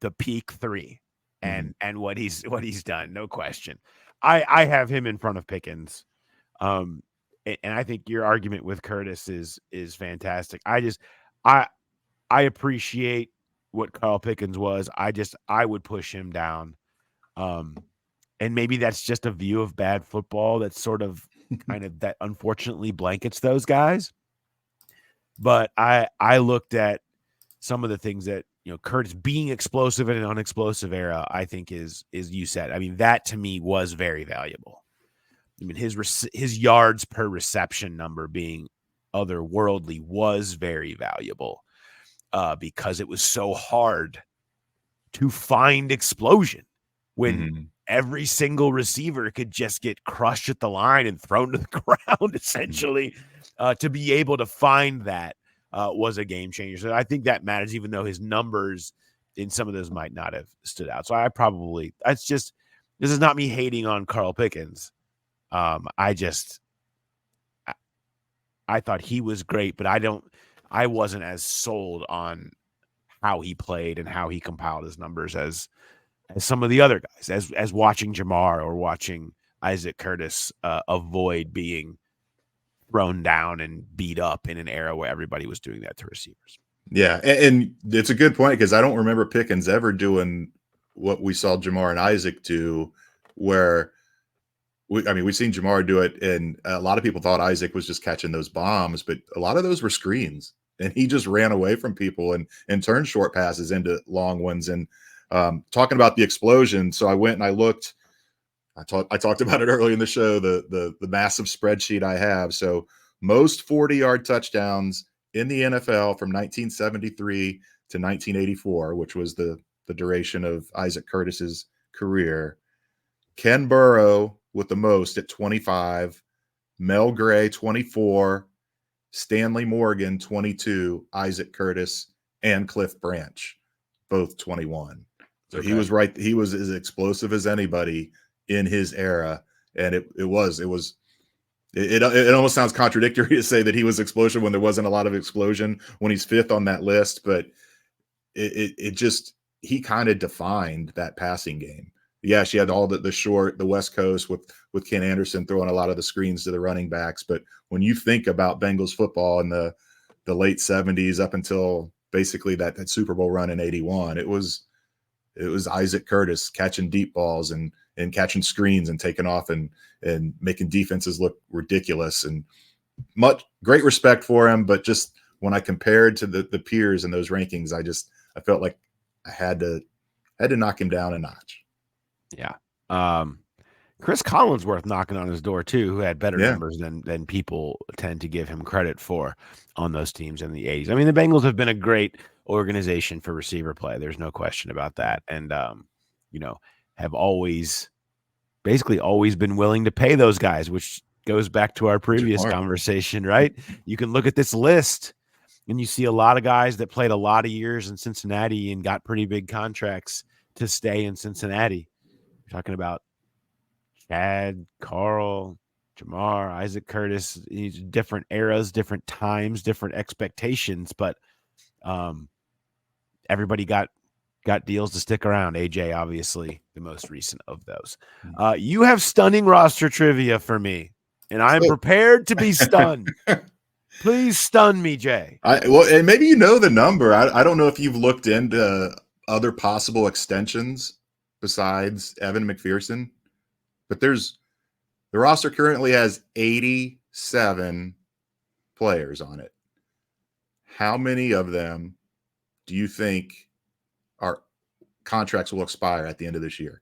the peak three and what he's done. No question. I have him in front of Pickens. And I think your argument with Curtis is fantastic. I appreciate what Carl Pickens was. I would push him down. And maybe that's just a view of bad football that's sort of kind of that unfortunately blankets those guys. But I looked at some of the things that, Curtis being explosive in an unexplosive era, I think is you said. I mean, that to me was very valuable. I mean, his yards per reception number being otherworldly was very valuable because it was so hard to find explosion when every single receiver could just get crushed at the line and thrown to the ground, essentially. To be able to find that was a game changer. So I think that matters, even though his numbers in some of those might not have stood out. So this is not me hating on Carl Pickens. I thought he was great, but I wasn't as sold on how he played and how he compiled his numbers as some of the other guys, as watching Jamar or watching Isaac Curtis avoid being thrown down and beat up in an era where everybody was doing that to receivers. Yeah, and it's a good point because I don't remember Pickens ever doing what we saw Jamar and Isaac do, where we've seen Jamar do it, and a lot of people thought Isaac was just catching those bombs, but a lot of those were screens, and he just ran away from people and turned short passes into long ones. And talking about the explosion, so I went and I looked. I talked about it early in the show, the massive spreadsheet I have. So most 40-yard touchdowns in the NFL from 1973 to 1984, which was the duration of Isaac Curtis's career. Ken Burrow with the most at 25, Mel Gray 24, Stanley Morgan 22, Isaac Curtis and Cliff Branch both 21. So he was right. He was as explosive as anybody in his era, and it almost sounds contradictory to say that he was explosion when there wasn't a lot of explosion when he's fifth on that list, but he kind of defined that passing game. Yeah, she had all the West Coast with Ken Anderson throwing a lot of the screens to the running backs, but when you think about Bengals football in the late 70s up until basically that Super Bowl run in 81, it was Isaac Curtis catching deep balls and catching screens and taking off and making defenses look ridiculous, and great respect for him. But just when I compared to the peers in those rankings, I felt like I had to knock him down a notch. Yeah. Chris Collinsworth knocking on his door too, who had better numbers than people tend to give him credit for on those teams in the 80s. I mean, the Bengals have been a great organization for receiver play. There's no question about that. And, have basically always been willing to pay those guys, which goes back to our previous conversation, right? You can look at this list and you see a lot of guys that played a lot of years in Cincinnati and got pretty big contracts to stay in Cincinnati. You're talking about Chad, Carl, Jamar, Isaac Curtis, different eras, different times, different expectations, but everybody got deals to stick around. AJ, obviously, the most recent of those. You have stunning roster trivia for me, and I'm prepared to be stunned. Please stun me, Jay. And maybe the number. I don't know if you've looked into other possible extensions besides Evan McPherson, but the roster currently has 87 players on it. How many of them do you think our contracts will expire at the end of this year?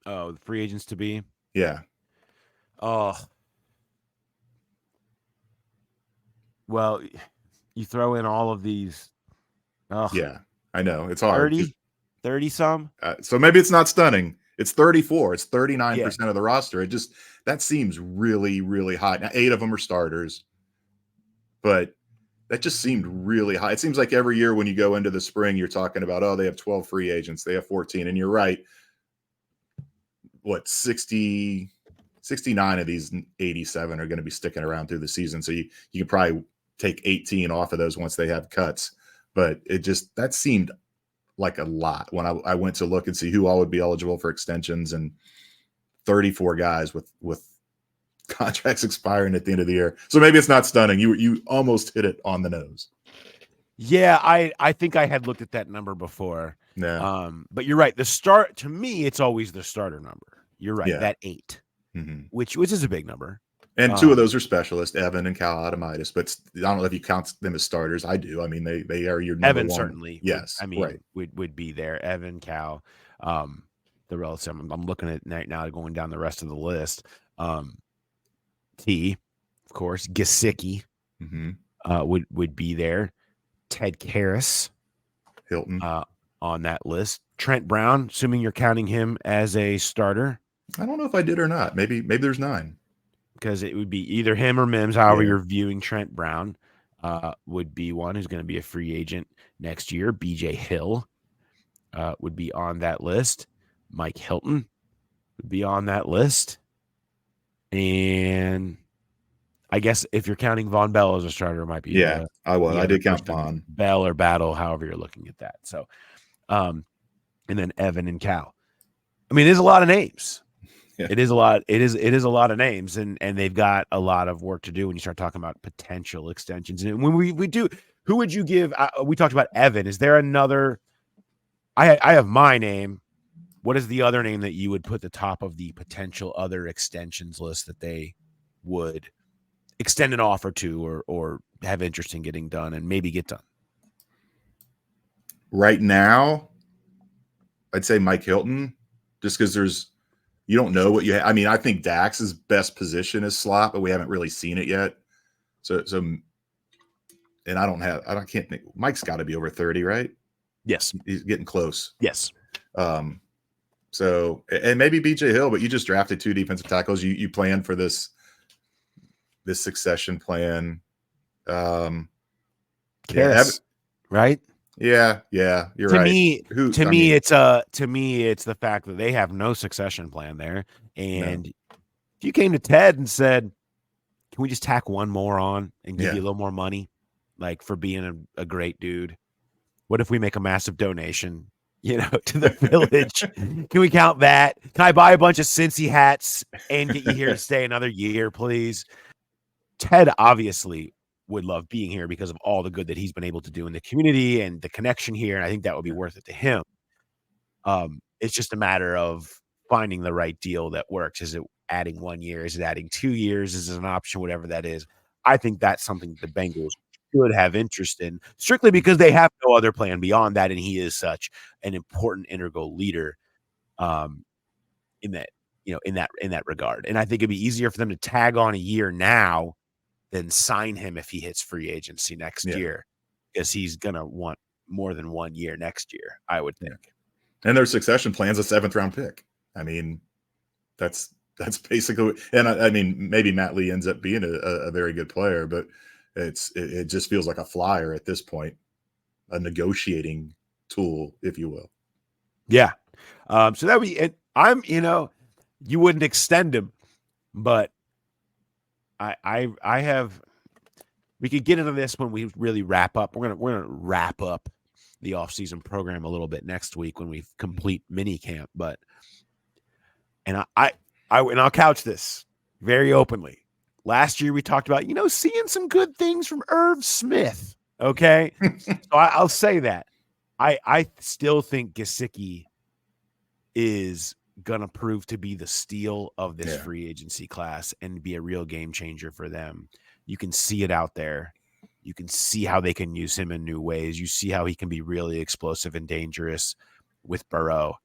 Oh, the free agents to be? Yeah. Oh. Well, you throw in all of these. Oh. Yeah, I know. It's hard. 30 some? So maybe it's not stunning. It's 34. It's 39% of the roster. That seems really, really high. Now, 8 of them are starters, but that just seemed really high. It seems like every year when you go into the spring, you're talking about, they have 12 free agents. They have 14. And you're right. What, 60 69 of these 87 are going to be sticking around through the season. So you can probably take 18 off of those once they have cuts. But that seemed like a lot when I went to look and see who all would be eligible for extensions, and 34 guys with contracts expiring at the end of the year. So maybe it's not stunning. You almost hit it on the nose. Yeah, I think I had looked at that number before. Yeah. But you're right. To me, it's always the starter number. You're right. Yeah. That 8, which is a big number. And 2 of those are specialists, Evan and Cal Adamitis. But I don't know if you count them as starters. I do. I mean, they are your number Evan one. Certainly. Yes. Would be there. Evan, Cal, the relative. I'm looking at right now going down the rest of the list. T, of course, Gesicki would be there. Ted Karras, Hilton on that list. Trent Brown, assuming you're counting him as a starter. I don't know if I did or not. Maybe there's 9. Because it would be either him or Mims, however you're viewing Trent Brown, would be one who's going to be a free agent next year. BJ Hill would be on that list. Mike Hilton would be on that list. And I guess if you're counting Von Bell as a starter, it might be. I was. I did count Von Bell or Battle, however you're looking at that. So, and then Evan and Cal. I mean, there's a lot of names. Yeah. It is a lot. It is a lot of names, and they've got a lot of work to do when you start talking about potential extensions. And when we do, who would you give? We talked about Evan. Is there another? I have my name. What is the other name that you would put the top of the potential other extensions list that they would extend an offer to or have interest in getting done and maybe get done? Right now, I'd say Mike Hilton, just because you don't know what you have. I mean, I think Dax's best position is slot, but we haven't really seen it yet. So, and I can't think. Mike's got to be over 30, right? Yes. He's getting close. Yes. So, and maybe BJ Hill, but you just drafted 2 defensive tackles. You plan for this succession plan. Karras, right? Yeah, you're right. To me, it's the fact that they have no succession plan there. And if you came to Ted and said, "Can we just tack one more on and give you a little more money, like for being a great dude? What if we make a massive donation, to the village? Can we count that? Can I buy a bunch of Cincy hats and get you here to stay another year, please?" Ted obviously would love being here because of all the good that he's been able to do in the community and the connection here. And I think that would be worth it to him. It's just a matter of finding the right deal that works. Is it adding 1 year? Is it adding 2 years? Is it an option? Whatever that is. I think that's something the Bengals should have interest in, strictly because they have no other plan beyond that. And he is such an important integral leader in that regard. And I think it'd be easier for them to tag on a year now than sign him if he hits free agency next year, because he's going to want more than 1 year next year, I would think. And their succession plan's a 7th round pick. I mean, that's basically, and I mean, maybe Matt Lee ends up being a very good player, but it just feels like a flyer at this point, a negotiating tool, if you will. Yeah. So that would be, you wouldn't extend him, but I have. We could get into this when we really wrap up. We're gonna wrap up the offseason program a little bit next week when we complete mini camp. But I'll couch this very openly. Last year we talked about seeing some good things from Irv Smith. Okay, so I'll say that I still think Gesicki is gonna prove to be the steal of this free agency class and be a real game changer for them. You can see it out there. You can see how they can use him in new ways. You see how he can be really explosive and dangerous with Burrow.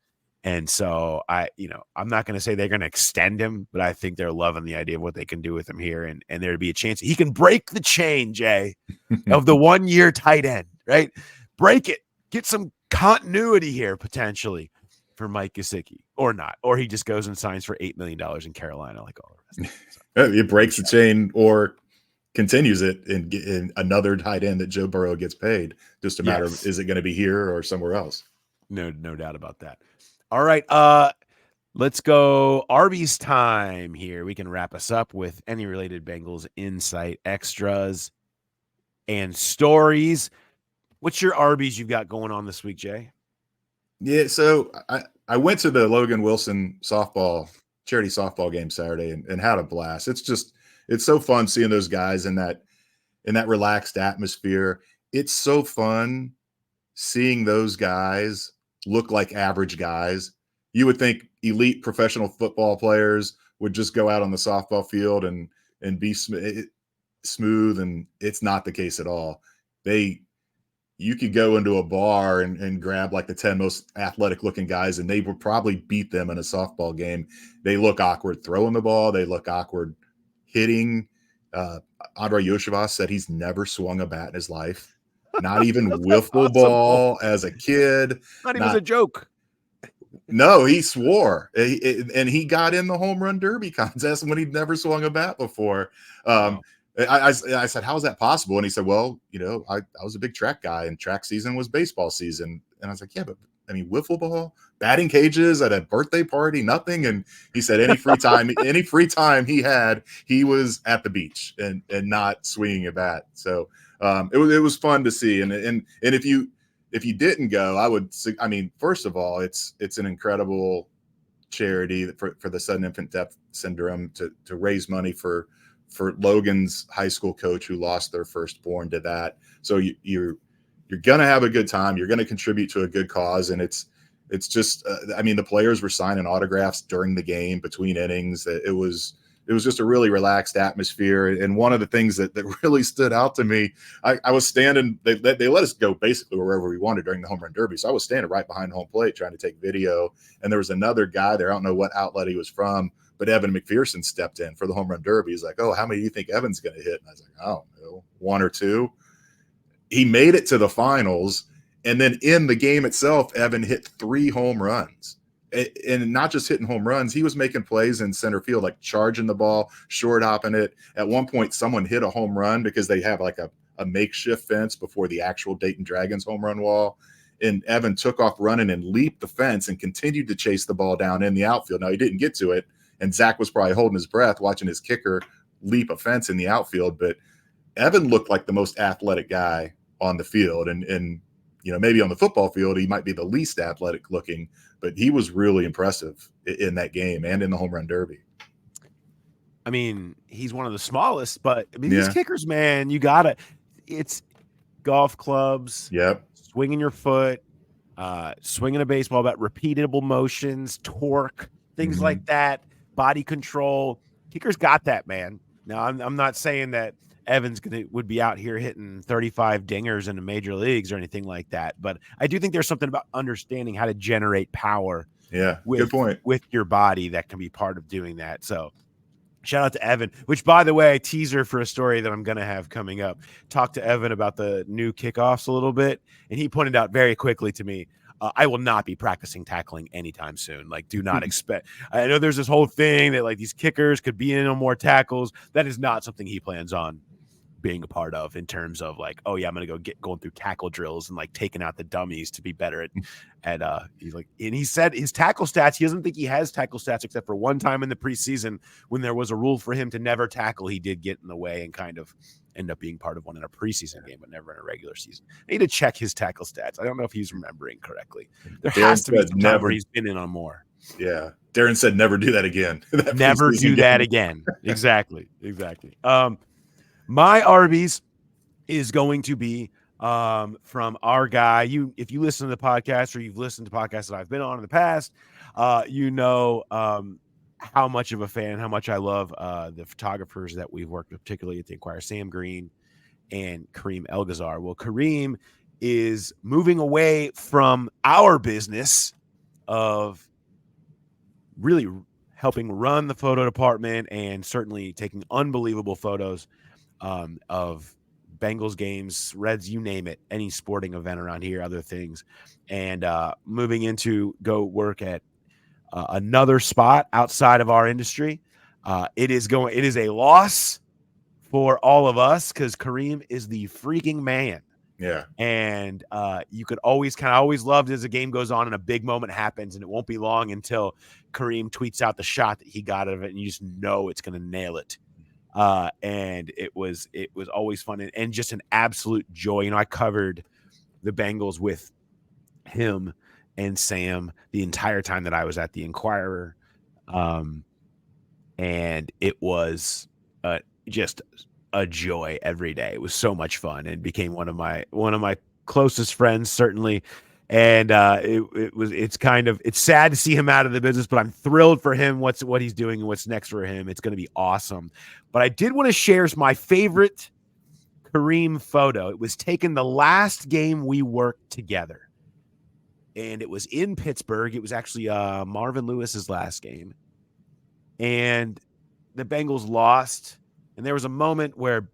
And so I'm not going to say they're going to extend him, but I think they're loving the idea of what they can do with him here. And there'd be a chance he can break the chain, Jay, of the 1 year tight end, right? Break it, get some continuity here potentially for Mike Gesicki, or not, or he just goes and signs for $8 million in Carolina, like all the rest. So, it breaks the chain or continues it in another tight end that Joe Burrow gets paid. Just a matter of, is it going to be here or somewhere else? No doubt about that. All right. Let's go Arby's time here. We can wrap us up with any related Bengals insight, extras, and stories. What's your Arby's you've got going on this week, Jay? Yeah, so I went to the Logan Wilson charity softball game Saturday and had a blast. It's so fun seeing those guys in that relaxed atmosphere. It's so fun seeing those guys look like average guys. You would think elite professional football players would just go out on the softball field and be smooth, and it's not the case at all. You could go into a bar and grab like the 10 most athletic looking guys, and they would probably beat them in a softball game. They look awkward throwing the ball. They look awkward hitting. Andrei Yoshivas said he's never swung a bat in his life, not even wiffle ball as a kid. Not even a joke. No, he swore, and he got in the home run derby contest when he'd never swung a bat before. Wow. I said, how is that possible? And he said, well, I was a big track guy, and track season was baseball season. And I was like, yeah, but I mean, wiffle ball, batting cages at a birthday party, nothing. And he said any free time he had, he was at the beach and not swinging a bat. So it was fun to see. And if you didn't go, first of all, it's an incredible charity for the sudden infant death syndrome to raise money for Logan's high school coach who lost their firstborn to that. So you're going to have a good time. You're going to contribute to a good cause. And it's just, the players were signing autographs during the game between innings. It was just a really relaxed atmosphere. And one of the things that really stood out to me, I was standing, they let us go basically wherever we wanted during the home run derby. So I was standing right behind home plate trying to take video. And there was another guy there. I don't know what outlet he was from, but Evan McPherson stepped in for the home run derby. He's like, oh, how many do you think Evan's going to hit? And I was like, I don't know, 1 or 2. He made it to the finals. And then in the game itself, Evan hit 3 home runs. And not just hitting home runs, he was making plays in center field, like charging the ball, short hopping it. At one point, someone hit a home run because they have like a makeshift fence before the actual Dayton Dragons home run wall. And Evan took off running and leaped the fence and continued to chase the ball down in the outfield. Now, he didn't get to it. And Zach was probably holding his breath watching his kicker leap a fence in the outfield. But Evan looked like the most athletic guy on the field. And maybe on the football field, he might be the least athletic looking, but he was really impressive in that game and in the home run derby. I mean, he's one of the smallest, but these kickers, man, it's golf clubs, swinging your foot, swinging a baseball bat, repeatable motions, torque, things like that. Body control. Kickers got that, man. Now, I'm not saying that Evans would be out here hitting 35 dingers in the major leagues or anything like that, but I do think there's something about understanding how to generate power. Yeah, good point. With your body that can be part of doing that. So shout out to Evan, which, by the way, teaser for a story that I'm going to have coming up. Talked to Evan about the new kickoffs a little bit, and he pointed out very quickly to me, I will not be practicing tackling anytime soon. Like, do not expect. I know there's this whole thing that like these kickers could be in on more tackles. That is not something he plans on being a part of in terms of like, oh yeah, I'm gonna going through tackle drills and like taking out the dummies to be better at he's like, and he said his tackle stats, he doesn't think he has tackle stats except for one time in the preseason when there was a rule for him to never tackle. He did get in the way and kind of end up being part of one in a preseason game, but never in a regular season. I need to check his tackle stats. I don't know if he's remembering correctly. There has to be some time where he's been in on more. Yeah. Darren said never do that again. Never do that again. Exactly. My Arby's is going to be from our guy. If you listen to the podcast or you've listened to podcasts that I've been on in the past, how much of a fan, how much I love the photographers that we've worked with, particularly at the Inquirer, Sam Green and Kareem Elgazar. Well, Kareem is moving away from our business of really helping run the photo department and certainly taking unbelievable photos of Bengals games, Reds, you name it, any sporting event around here, other things, and moving into go work at another spot outside of our industry. It is a loss for all of us because Kareem is the freaking man. Yeah. And you could always always loved as the game goes on and a big moment happens, and it won't be long until Kareem tweets out the shot that he got out of it, and you just know it's going to nail it. And it was always fun and just an absolute joy. I covered the Bengals with him and Sam the entire time that I was at the Inquirer. And it was just a joy every day. It was so much fun and became one of my closest friends, certainly. And it's sad to see him out of the business, but I'm thrilled for him, what he's doing and what's next for him. It's going to be awesome. But I did want to share my favorite Kareem photo. It was taken the last game we worked together, and it was in Pittsburgh. It was actually Marvin Lewis's last game, and the Bengals lost. And there was a moment where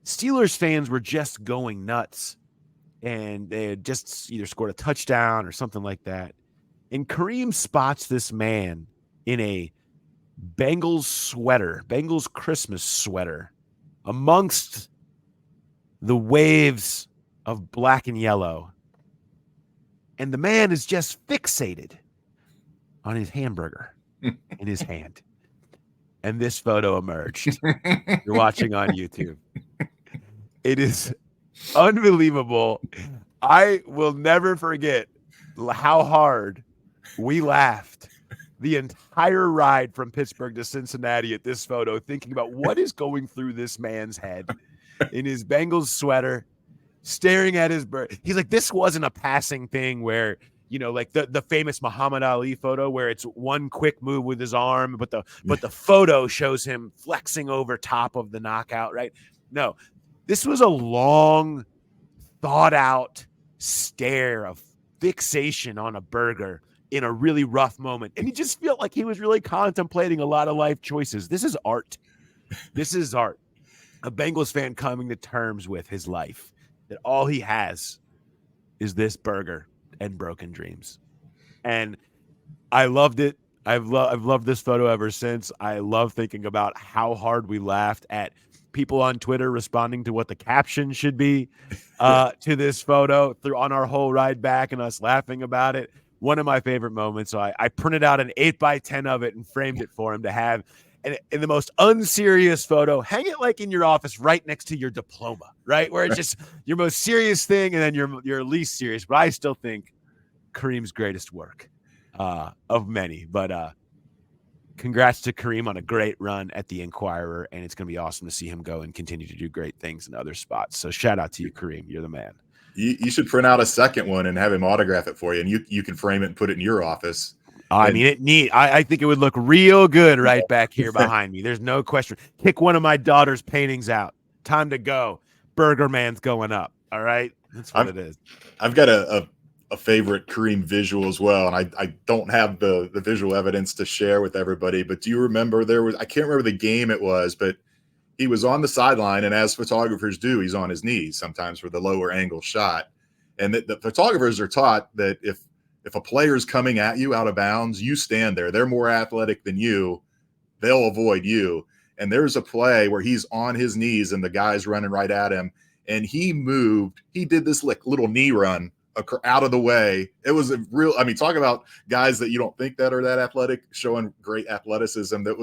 Steelers fans were just going nuts, and they had just either scored a touchdown or something like that. And Kareem spots this man in a Bengals Christmas sweater, amongst the waves of black and yellow. And the man is just fixated on his hamburger in his hand. And this photo emerged. You're watching on YouTube. It is unbelievable. I will never forget how hard we laughed the entire ride from Pittsburgh to Cincinnati at this photo, thinking about what is going through this man's head in his Bengals sweater, staring at his bird. He's like, this wasn't a passing thing where, like the famous Muhammad Ali photo where it's one quick move with his arm, but the photo shows him flexing over top of the knockout, right? No, this was a long, thought out stare of fixation on a burger in a really rough moment. And he just felt like he was really contemplating a lot of life choices. This is art. This is art. A Bengals fan coming to terms with his life, that all he has is this burger and broken dreams. And I loved it. I've loved this photo ever since. I love thinking about how hard we laughed at people on Twitter responding to what the caption should be to this photo on our whole ride back, and us laughing about it. One of my favorite moments. So I printed out an 8x10 of it and framed it for him to have. And in the most unserious photo, hang it like in your office right next to your diploma, right? Where it's just your most serious thing and then your least serious. But I still think Kareem's greatest work of many. But congrats to Kareem on a great run at the Inquirer. And it's going to be awesome to see him go and continue to do great things in other spots. So shout out to you, Kareem. You're the man. You should print out a second one and have him autograph it for you. And you can frame it and put it in your office. I mean, I think it would look real good right back here behind me. There's no question. Kick one of my daughter's paintings out. Time to go. Burger Man's going up. All right. That's what it is. I've got a favorite Kareem visual as well. And I don't have the visual evidence to share with everybody, but do you remember I can't remember the game it was, but he was on the sideline. And as photographers do, he's on his knees sometimes for the lower angle shot. And the photographers are taught that if a player is coming at you out of bounds, you stand there. They're more athletic than you. They'll avoid you. And there's a play where he's on his knees and the guy's running right at him. And he did this like little knee run out of the way. It was talk about guys that you don't think that are that athletic showing great athleticism. It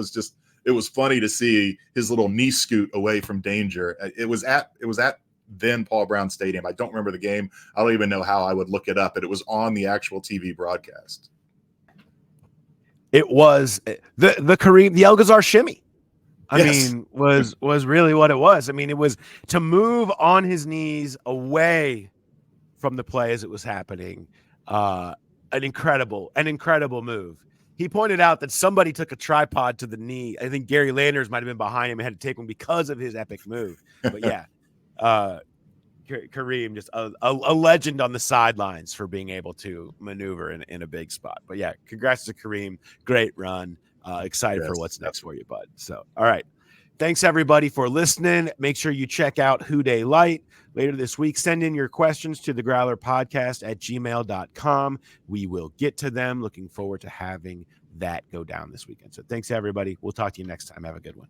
was funny to see his little knee scoot away from danger. It was at then Paul Brown Stadium. I don't remember the game. I don't even know how I would look it up, but it was on the actual TV broadcast. It was the Kareem, the Alcazar shimmy. I mean, was really what it was. I mean, it was to move on his knees away from the play as it was happening. An incredible move. He pointed out that somebody took a tripod to the knee. I think Gary Landers might have been behind him and had to take one because of his epic move. But yeah. Kareem, just a legend on the sidelines for being able to maneuver in a big spot. But yeah, congrats to Kareem. Great run. Excited for what's next for you, bud. So, all right. Thanks, everybody, for listening. Make sure you check out Who Dey Light later this week. Send in your questions to thegrowlerpodcast@gmail.com. We will get to them. Looking forward to having that go down this weekend. So thanks, everybody. We'll talk to you next time. Have a good one.